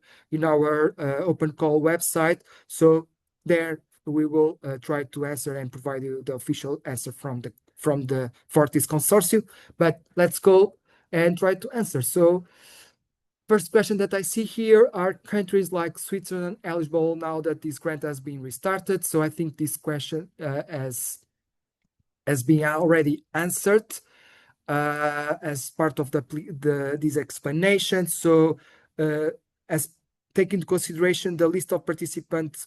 Speaker 1: open call website. So there we will try to answer and provide you the official answer from the FORTIS consortium. But let's go and try to answer. So first question that I see here, are countries like Switzerland eligible now that this grant has been restarted? So I think this question has been already answered as part of this explanation. So as take into consideration the list of participant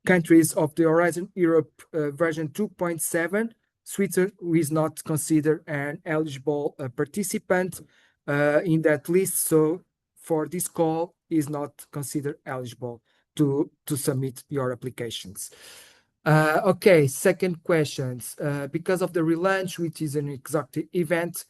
Speaker 1: countries of the Horizon Europe version 2.7, Switzerland is not considered an eligible participant in that list. So for this call is not considered eligible to submit your applications. Okay, second questions. Because of the relaunch, which is an exotic event,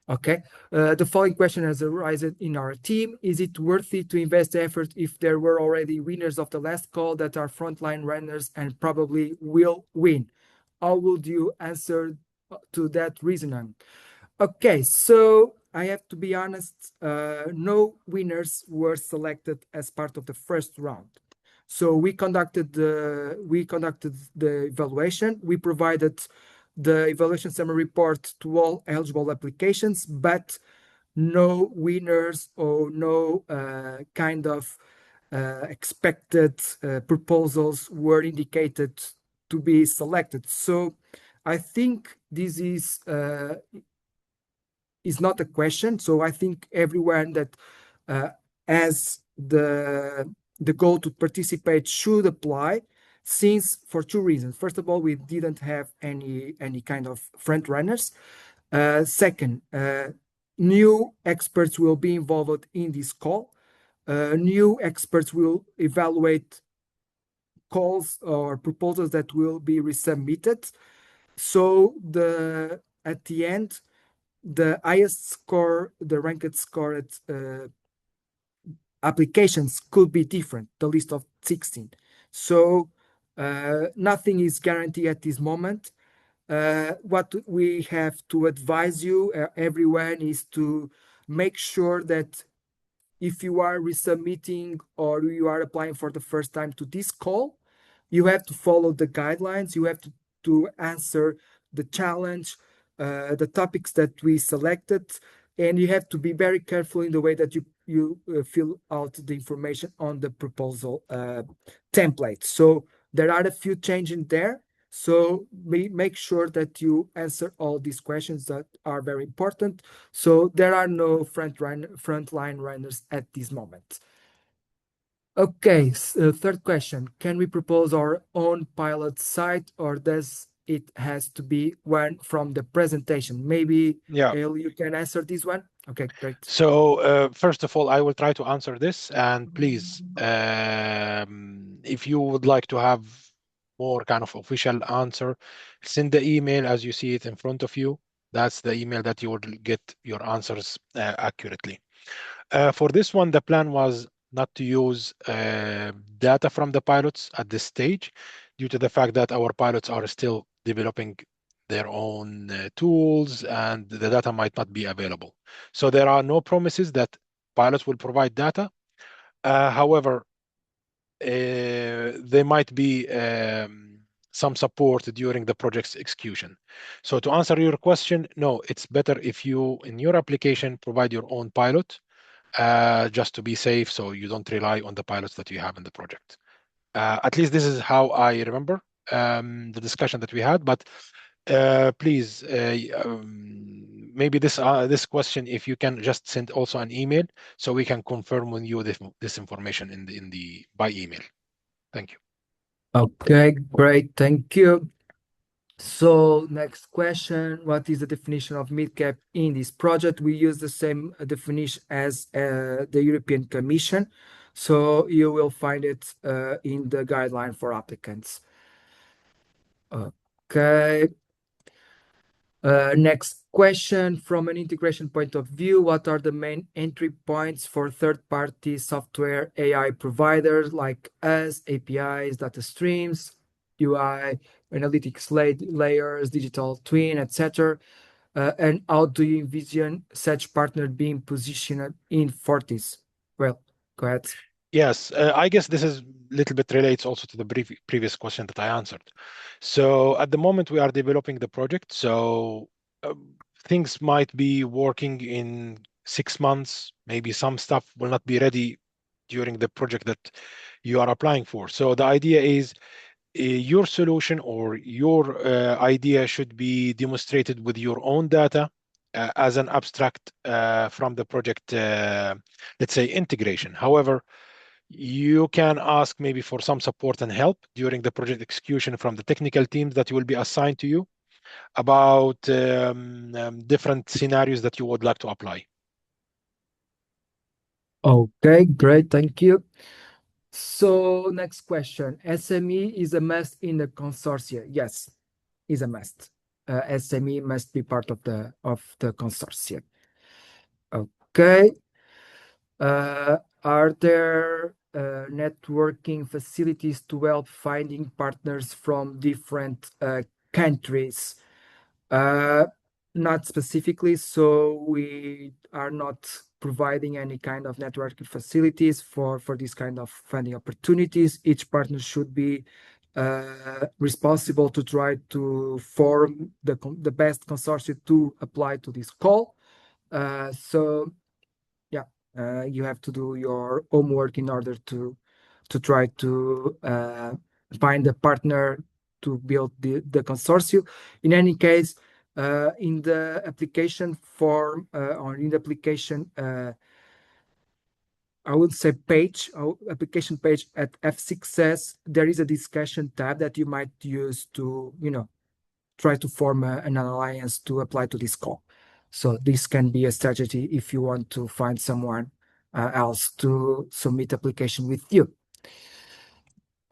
Speaker 1: okay, the following question has arisen in our team. Is it worth it to invest effort if there were already winners of the last call that are frontline runners and probably will win? How would you answer to that reasoning? Okay, so I have to be honest, no winners were selected as part of the first round. So we conducted the evaluation. We provided the evaluation summary report to all eligible applications, but no winners or no kind of expected proposals were indicated to be selected. So I think this is not a question. So I think everyone that has the goal to participate should apply, since for two reasons. First of all, we didn't have any kind of front runners. Second, new experts will be involved in this call. New experts will evaluate calls or proposals that will be resubmitted. So at the end, the highest score, the ranked score at applications could be different, the list of 16. So nothing is guaranteed at this moment. What we have to advise you, everyone, is to make sure that if you are resubmitting or you are applying for the first time to this call, you have to follow the guidelines. You have to answer the challenge, the topics that we selected, and you have to be very careful in the way that you fill out the information on the proposal template. So there are a few changes in there. So make sure that you answer all these questions that are very important. So there are no frontline runners at this moment. Okay, third question. Can we propose our own pilot site or does it has to be one from the presentation? Maybe
Speaker 2: Yeah.
Speaker 1: you can answer this one. Okay, great.
Speaker 2: So, first of all, I will try to answer this. And please, if you would like to have more kind of official answer, send the email as you see it in front of you. That's the email that you will get your answers accurately. For this one, the plan was not to use data from the pilots at this stage due to the fact that our pilots are still developing their own tools and the data might not be available. So there are no promises that pilots will provide data. However, there might be some support during the project's execution. So to answer your question, no, it's better if you, in your application, provide your own pilot just to be safe so you don't rely on the pilots that you have in the project. At least this is how I remember the discussion that we had. But please, maybe this question, if you can just send also an email so we can confirm with you this information in the by email. Thank you.
Speaker 1: Okay, great. Thank you. So next question, what is the definition of mid-cap in this project? We use the same definition as the European Commission. So you will find it in the guideline for applicants. Okay. Next question, from an integration point of view, what are the main entry points for third-party software AI providers like us, APIs, data streams, UI, analytics layers, digital twin, etc. And how do you envision such partner being positioned in Fortis? Well, go ahead.
Speaker 2: Yes, I guess this is a little bit relates also to the previous question that I answered. So at the moment we are developing the project, so uh, things might be working in 6 months. Maybe some stuff will not be ready during the project that you are applying for. So the idea is your solution or your idea should be demonstrated with your own data as an abstract from the project, let's say integration. However, you can ask maybe for some support and help during the project execution from the technical teams that will be assigned to you about different scenarios that you would like to apply.
Speaker 1: Okay, great. Thank you. So next question, SME is a must in the consortia. Yes, is a must. SME must be part of the consortium. Okay. Are there networking facilities to help finding partners from different countries? Not specifically, so we are not providing any kind of networking facilities for this kind of funding opportunities. Each partner should be responsible to try to form the best consortium to apply to this call. So yeah, you have to do your homework in order to try to find a partner to build the consortium. In any case, in the application form or in the application, I would say page, application page at F6S, there is a discussion tab that you might use to, try to form an alliance to apply to this call. So this can be a strategy if you want to find someone else to submit application with you.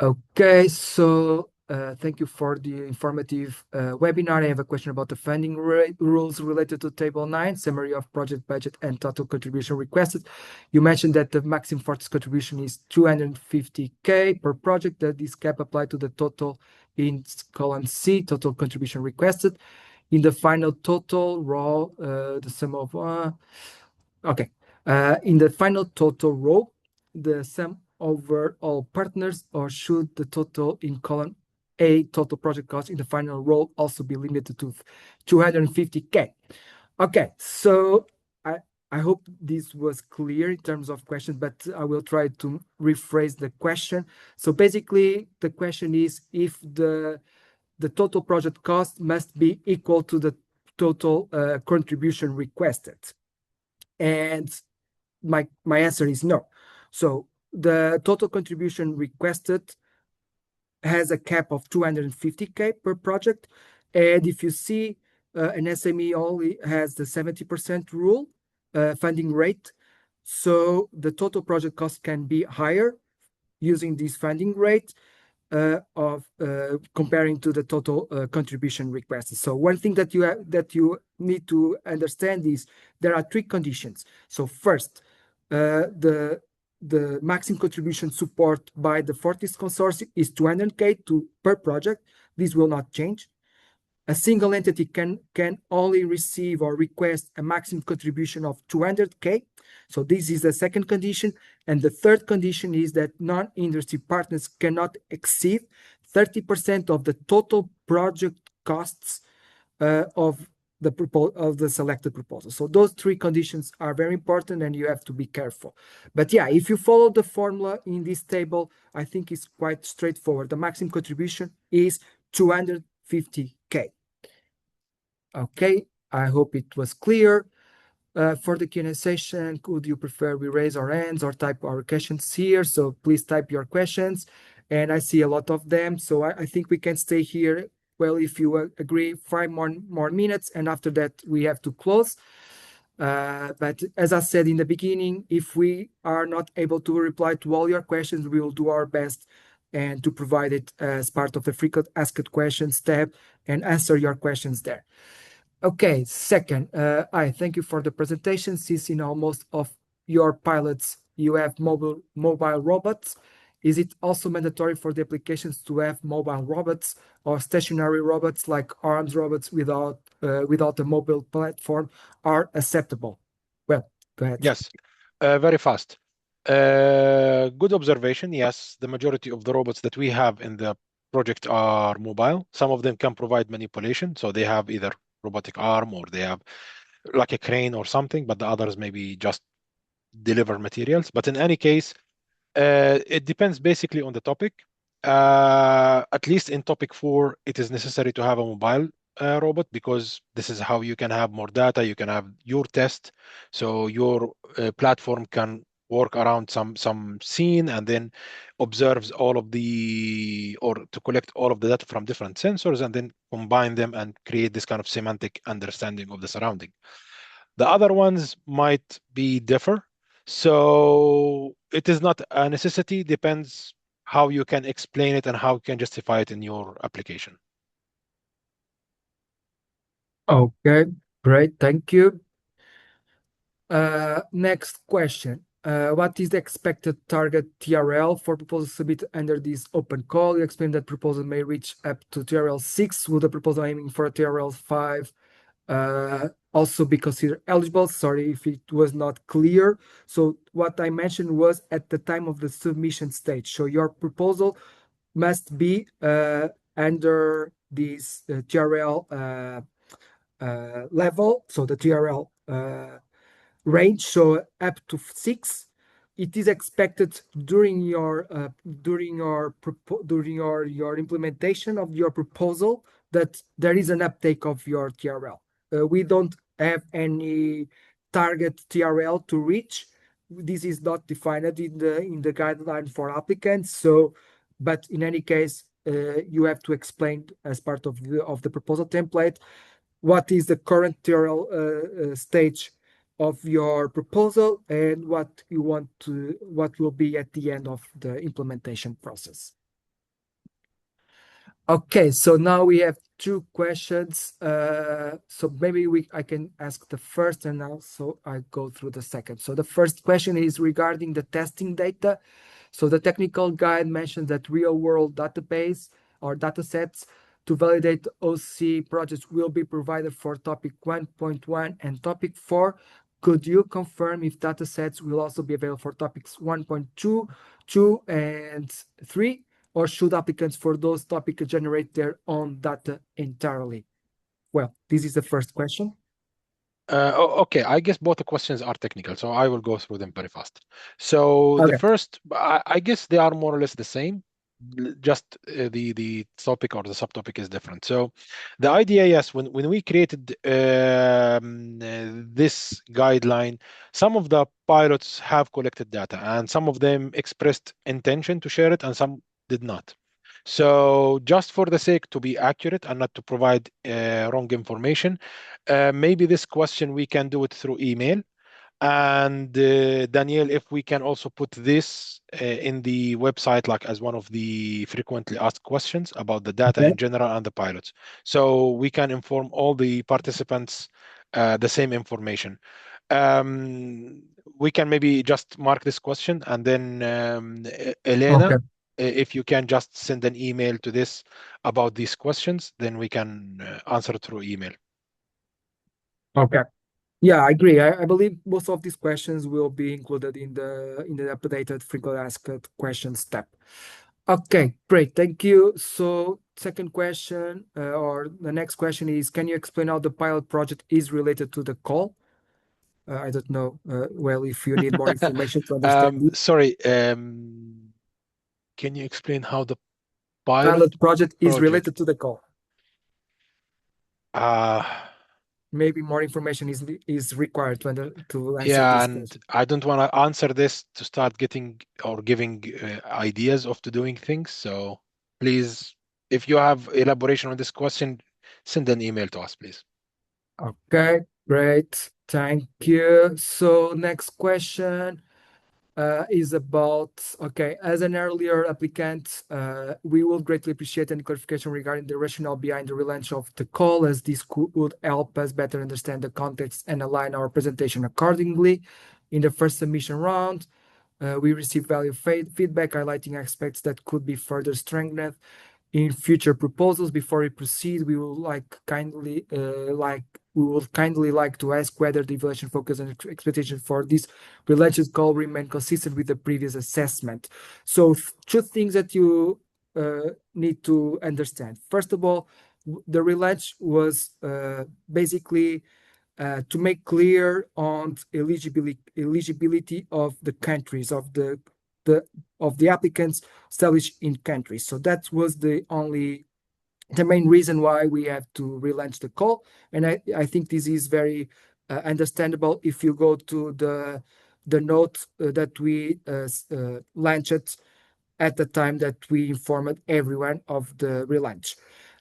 Speaker 1: Okay, so thank you for the informative webinar. I have a question about the funding rules related to Table 9, summary of project budget and total contribution requested. You mentioned that the maximum Fortis contribution is 250K per project, that this cap applied to the total in column C, total contribution requested. In the final total, raw, the sum of, okay. In the final total row, the sum over all partners, or should the total in column A total project cost in the final row also be limited to 250K? Okay, so I hope this was clear in terms of questions, but I will try to rephrase the question. So basically, the question is if the total project cost must be equal to the total contribution requested. And my answer is no. So the total contribution requested has a cap of 250K per project. And if you see, an SME only has the 70% rule funding rate. So the total project cost can be higher using this funding rate of comparing to the total contribution requested. So one thing that you need to understand is there are three conditions. So first, the maximum contribution support by the Fortis consortium is 200K per project. This will not change. A single entity can only receive or request a maximum contribution of 200K. So this is the second condition. And the third condition is that non-industry partners cannot exceed 30% of the total project costs of the selected proposal. So those three conditions are very important and you have to be careful. But yeah, if you follow the formula in this table, I think it's quite straightforward. The maximum contribution is 250K. Okay, I hope it was clear. For the Q&A session, could you prefer we raise our hands or type our questions here? So please type your questions. And I see a lot of them. So I think we can stay here. Well, if you agree, 5 more minutes. And after that, we have to close. But as I said in the beginning, if we are not able to reply to all your questions, we will do our best and to provide it as part of the frequent asked questions tab and answer your questions there. Okay, second, I thank you for the presentation. Since in almost of your pilots you have mobile robots, is it also mandatory for the applications to have mobile robots or stationary robots like arms robots without a mobile platform are acceptable? Well, go ahead.
Speaker 2: Yes, very fast. Good observation. Yes, the majority of the robots that we have in the project are mobile. Some of them can provide manipulation, so they have either robotic arm or they have like a crane or something, but the others maybe just deliver materials. But in any case, it depends basically on the topic. At least in topic 4, it is necessary to have a mobile robot because this is how you can have more data. You can have your test, so your platform can work around some scene and then observes all of the or to collect all of the data from different sensors and then combine them and create this kind of semantic understanding of the surrounding. The other ones might be differ, so it is not a necessity, depends how you can explain it and how you can justify it in your application.
Speaker 1: Okay, great, thank you. Next question. What is the expected target TRL for proposals submitted under this open call? You explained that proposal may reach up to TRL 6. Will the proposal aiming for a TRL 5 also be considered eligible? Sorry if it was not clear. So what I mentioned was at the time of the submission stage. So your proposal must be under this TRL level. So the TRL range, so up to 6. It is expected during your implementation of your proposal that there is an uptake of your TRL. We don't have any target TRL to reach. This is not defined in the guideline for applicants. So, but in any case, you have to explain as part of the proposal template what is the current TRL stage of your proposal and what will be at the end of the implementation process. Okay, so now we have 2 questions. So maybe I can ask the first and also I go through the second. So the first question is regarding the testing data. So the technical guide mentions that real-world database or datasets to validate OC projects will be provided for topic 1.1 and topic 4. Could you confirm if datasets will also be available for topics 1.2, 2, and 3, or should applicants for those topics generate their own data entirely? Well, this is the first question.
Speaker 2: Okay, I guess both the questions are technical, so I will go through them very fast. So the
Speaker 1: Okay.
Speaker 2: first, I guess they are more or less the same, just the topic or the subtopic is different. So the idea, yes, when we created this guideline, some of the pilots have collected data, and some of them expressed intention to share it, and some did not. So just for the sake to be accurate and not to provide wrong information, maybe this question we can do it through email. And Daniel, if we can also put this in the website, like as one of the frequently asked questions about the data
Speaker 1: Okay.
Speaker 2: in general and the pilots, so we can inform all the participants the same information. We can maybe just mark this question, and then Elena,
Speaker 1: Okay.
Speaker 2: if you can just send an email to this about these questions, then we can answer through email.
Speaker 1: Okay. Yeah, I agree. I believe most of these questions will be included in the updated frequently asked questions tab. Okay, great. Thank you. So second question, or the next question is, can you explain how the pilot project is related to the call? I don't know, well, if you need more information to understand it.
Speaker 2: Sorry, can you explain how the pilot
Speaker 1: Pilot project is
Speaker 2: project?
Speaker 1: related to the call.
Speaker 2: Uh,
Speaker 1: Maybe more information is required to answer
Speaker 2: yeah,
Speaker 1: this
Speaker 2: and
Speaker 1: question.
Speaker 2: I don't want to answer this to start getting or giving ideas of to doing things. So please, if you have elaboration on this question, send an email to us, please.
Speaker 1: Okay, great. Thank you. So next question is about, okay, as an earlier applicant, we would greatly appreciate any clarification regarding the rationale behind the relaunch of the call, as this would help us better understand the context and align our presentation accordingly. In the first submission round, we received valuable feedback highlighting aspects that could be further strengthened in future proposals. Before we proceed, we would kindly like to ask whether the evaluation focus and expectation for this relaunch call remain consistent with the previous assessment. So two things that you need to understand. First of all, the relaunch was basically to make clear on eligibility of the countries of the applicants established in countries. So that was the main reason why we have to relaunch the call. And I think this is very understandable if you go to the note that we launched at the time that we informed everyone of the relaunch.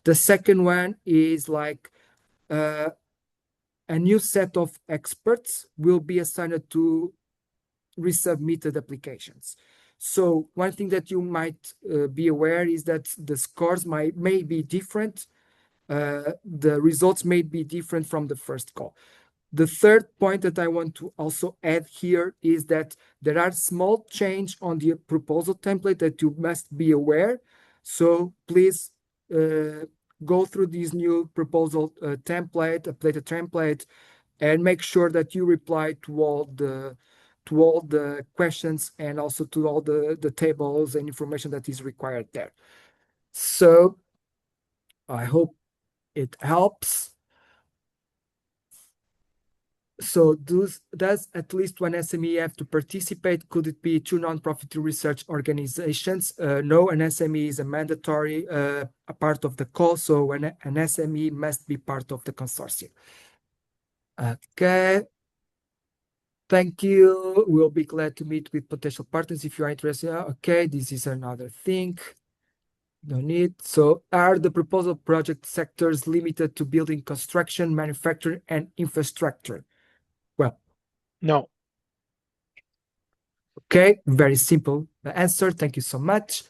Speaker 1: The second one is like a new set of experts will be assigned to resubmitted applications. So one thing that you might be aware is that the scores may be different. The results may be different from the first call. The third point that I want to also add here is that there are small change on the proposal template that you must be aware. So please go through this new proposal template, updated template, and make sure that you reply to all the questions and also to all the tables and information that is required there. So I hope it helps. So does at least one SME have to participate? Could it be two non-profit research organizations? No, an SME is a mandatory a part of the call, so an SME must be part of the consortium. Okay. Thank you. We'll be glad to meet with potential partners if you are interested. Okay, this is another thing. No need. So are the proposal project sectors limited to building, construction, manufacturing, and infrastructure? Well,
Speaker 2: No.
Speaker 1: okay, very simple answer. Thank you so much.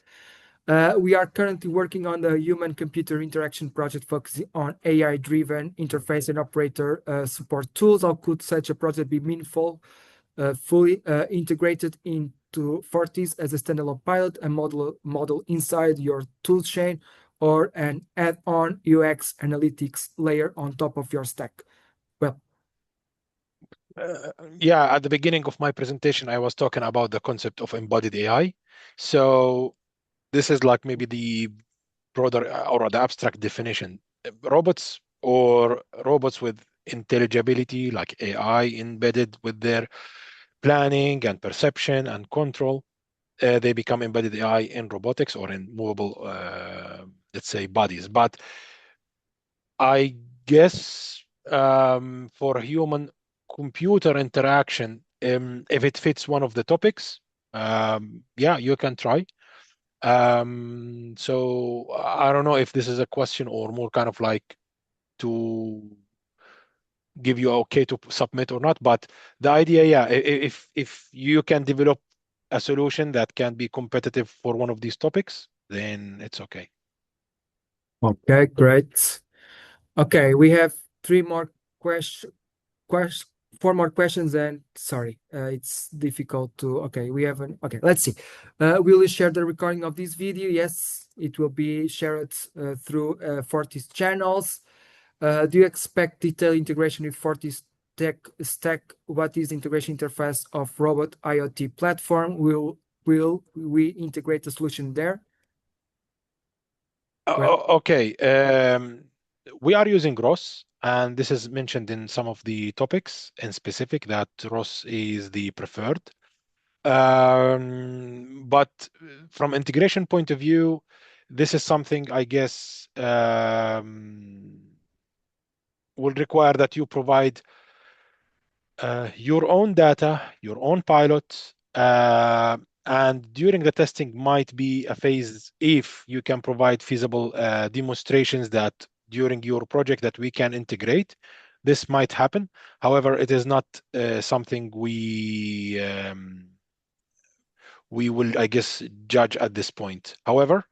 Speaker 1: We are currently working on the human-computer interaction project focusing on AI-driven interface and operator support tools. How could such a project be meaningful, fully integrated into FORTIS as a standalone pilot, a model inside your tool chain, or an add-on UX analytics layer on top of your stack? Well,
Speaker 2: Yeah, at the beginning of my presentation, I was talking about the concept of embodied AI. So this is like maybe the broader or the abstract definition. Robots or robots with intelligibility, like AI embedded with their planning and perception and control, they become embedded AI in robotics or in movable, let's say, bodies. But I guess for human computer interaction, if it fits one of the topics, yeah, you can try. So I don't know if this is a question or more kind of like to give you okay to submit or not. But the idea, yeah, if you can develop a solution that can be competitive for one of these topics, then it's okay.
Speaker 1: Okay, great. Okay, we have three more questions, quest four more questions, and sorry, it's difficult to. Okay, we have an. Okay, let's see. Will you share the recording of this video? Yes, it will be shared through Fortis channels. Do you expect detailed integration with Fortis tech stack? What is the integration interface of robot IoT platform? Will we integrate the solution there? Well,
Speaker 2: Okay. We are using ROS, and this is mentioned in some of the topics in specific that ROS is the preferred. But from integration point of view, this is something I guess will require that you provide your own data, your own pilot, and during the testing might be a phase if you can provide feasible demonstrations that during your project that we can integrate. This might happen. However, it is not something we will, I guess, judge at this point. However,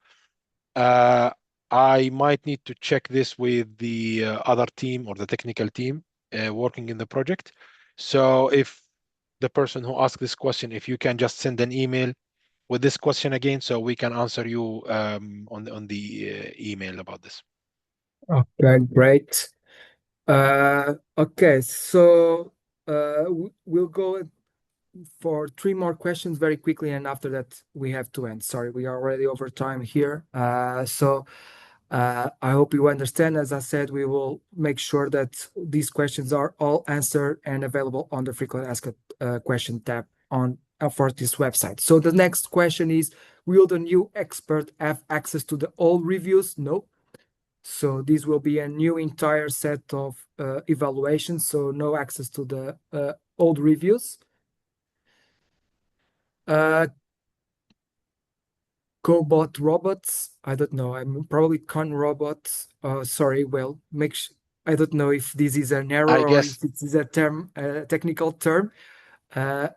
Speaker 2: uh, I might need to check this with the other team or the technical team working in the project. So if the person who asked this question, if you can just send an email with this question again, so we can answer you on the email about this.
Speaker 1: okay, great. Okay, so we'll go for three more questions very quickly, and after that we have to end. Sorry, we are already over time here. I hope you understand. As I said, we will make sure that these questions are all answered and available on the frequent asked question tab on Fortis website. So the next question is, will the new expert have access to the old reviews? No. So this will be a new entire set of evaluations, so no access to the old reviews. Uh, Cobot robots, I don't know. I'm probably con robots. Sorry, well, I don't know if this is an error
Speaker 2: I
Speaker 1: or if
Speaker 2: guess
Speaker 1: it is a term, a technical term. Uh,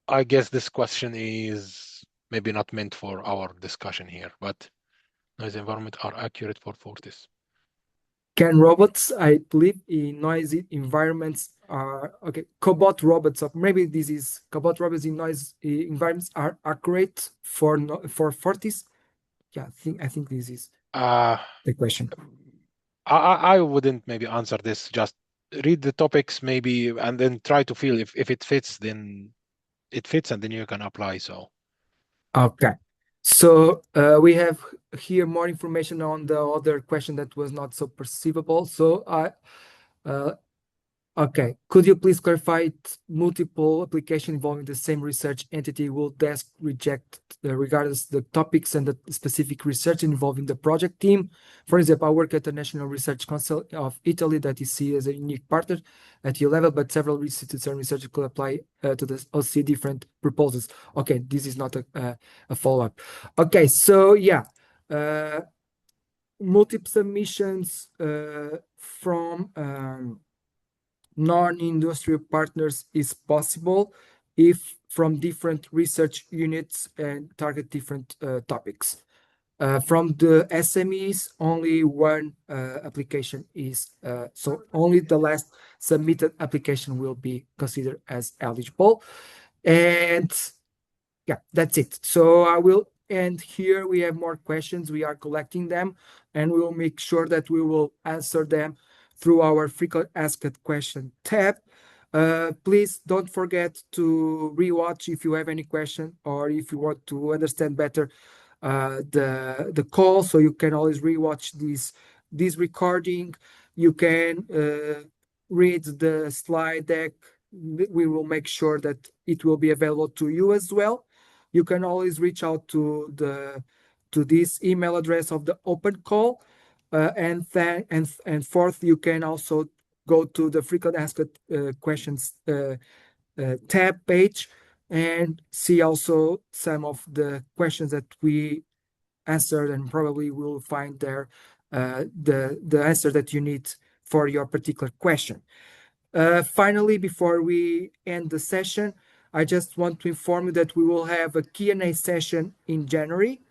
Speaker 2: I guess this question is maybe not meant for our discussion here, but noise environment are accurate for Fortis.
Speaker 1: can robots, I believe, in noisy environments are okay. Cobot robots, maybe this is cobot robots in noise environments are accurate for for Fortis. Yeah, I think this is
Speaker 2: Uh,
Speaker 1: the question.
Speaker 2: I wouldn't maybe answer this. Just read the topics maybe and then try to feel if it fits, then it fits and then you can apply. So
Speaker 1: Okay. So we have here more information on the other question that was not so perceivable. So uh, okay, could you please clarify multiple application involving the same research entity will desk reject regardless the topics and the specific research involving the project team? For example, I work at the National Research Council of Italy that is seen as a unique partner at your level, but several institutes and researchers could apply to the OC different proposals. Okay, this is not a follow-up. Okay, so yeah, uh, multiple submissions from non-industrial partners is possible if from different research units and target different topics. From the SMEs, only one application is, so only the last submitted application will be considered as eligible. And yeah, that's it. So I will end here. We have more questions. We are collecting them, and we will make sure that we will answer them through our frequent asked question tab. Please don't forget to rewatch if you have any question or if you want to understand better the call. So you can always rewatch this recording. You can read the slide deck. We will make sure that it will be available to you as well. You can always reach out to this email address of the open call. And fourth, you can also go to the frequent asked questions tab page and see also some of the questions that we answered, and probably will find there the answer that you need for your particular question. Finally, before we end the session, I just want to inform you that we will have a Q&A session in January.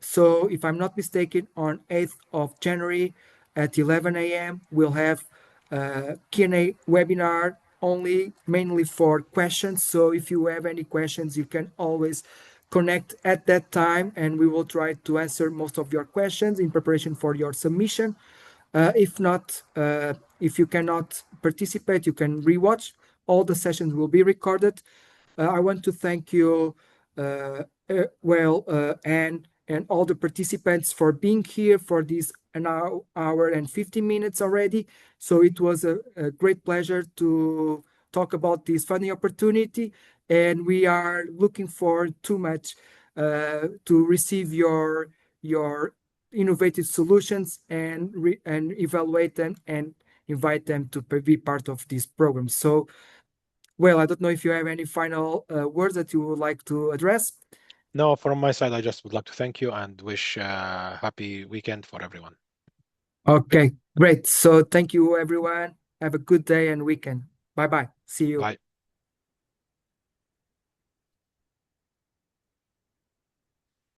Speaker 1: So if I'm not mistaken, on 8th of January at 11 a.m., we'll have a Q&A webinar only mainly for questions. So if you have any questions, you can always connect at that time, and we will try to answer most of your questions in preparation for your submission. If not, if you cannot participate, you can rewatch. All the sessions will be recorded. I want to thank you, and all the participants for being here for this an hour and 50 minutes already. So it was a great pleasure to talk about this funding opportunity, and we are looking forward too much to receive your innovative solutions and evaluate them and invite them to be part of this program. So, well, I don't know if you have any final words that you would like to address.
Speaker 2: No, from my side, I just would like to thank you and wish a happy weekend for everyone.
Speaker 1: Okay, great. So thank you, everyone. Have a good day and weekend. Bye bye. See you.
Speaker 2: Bye.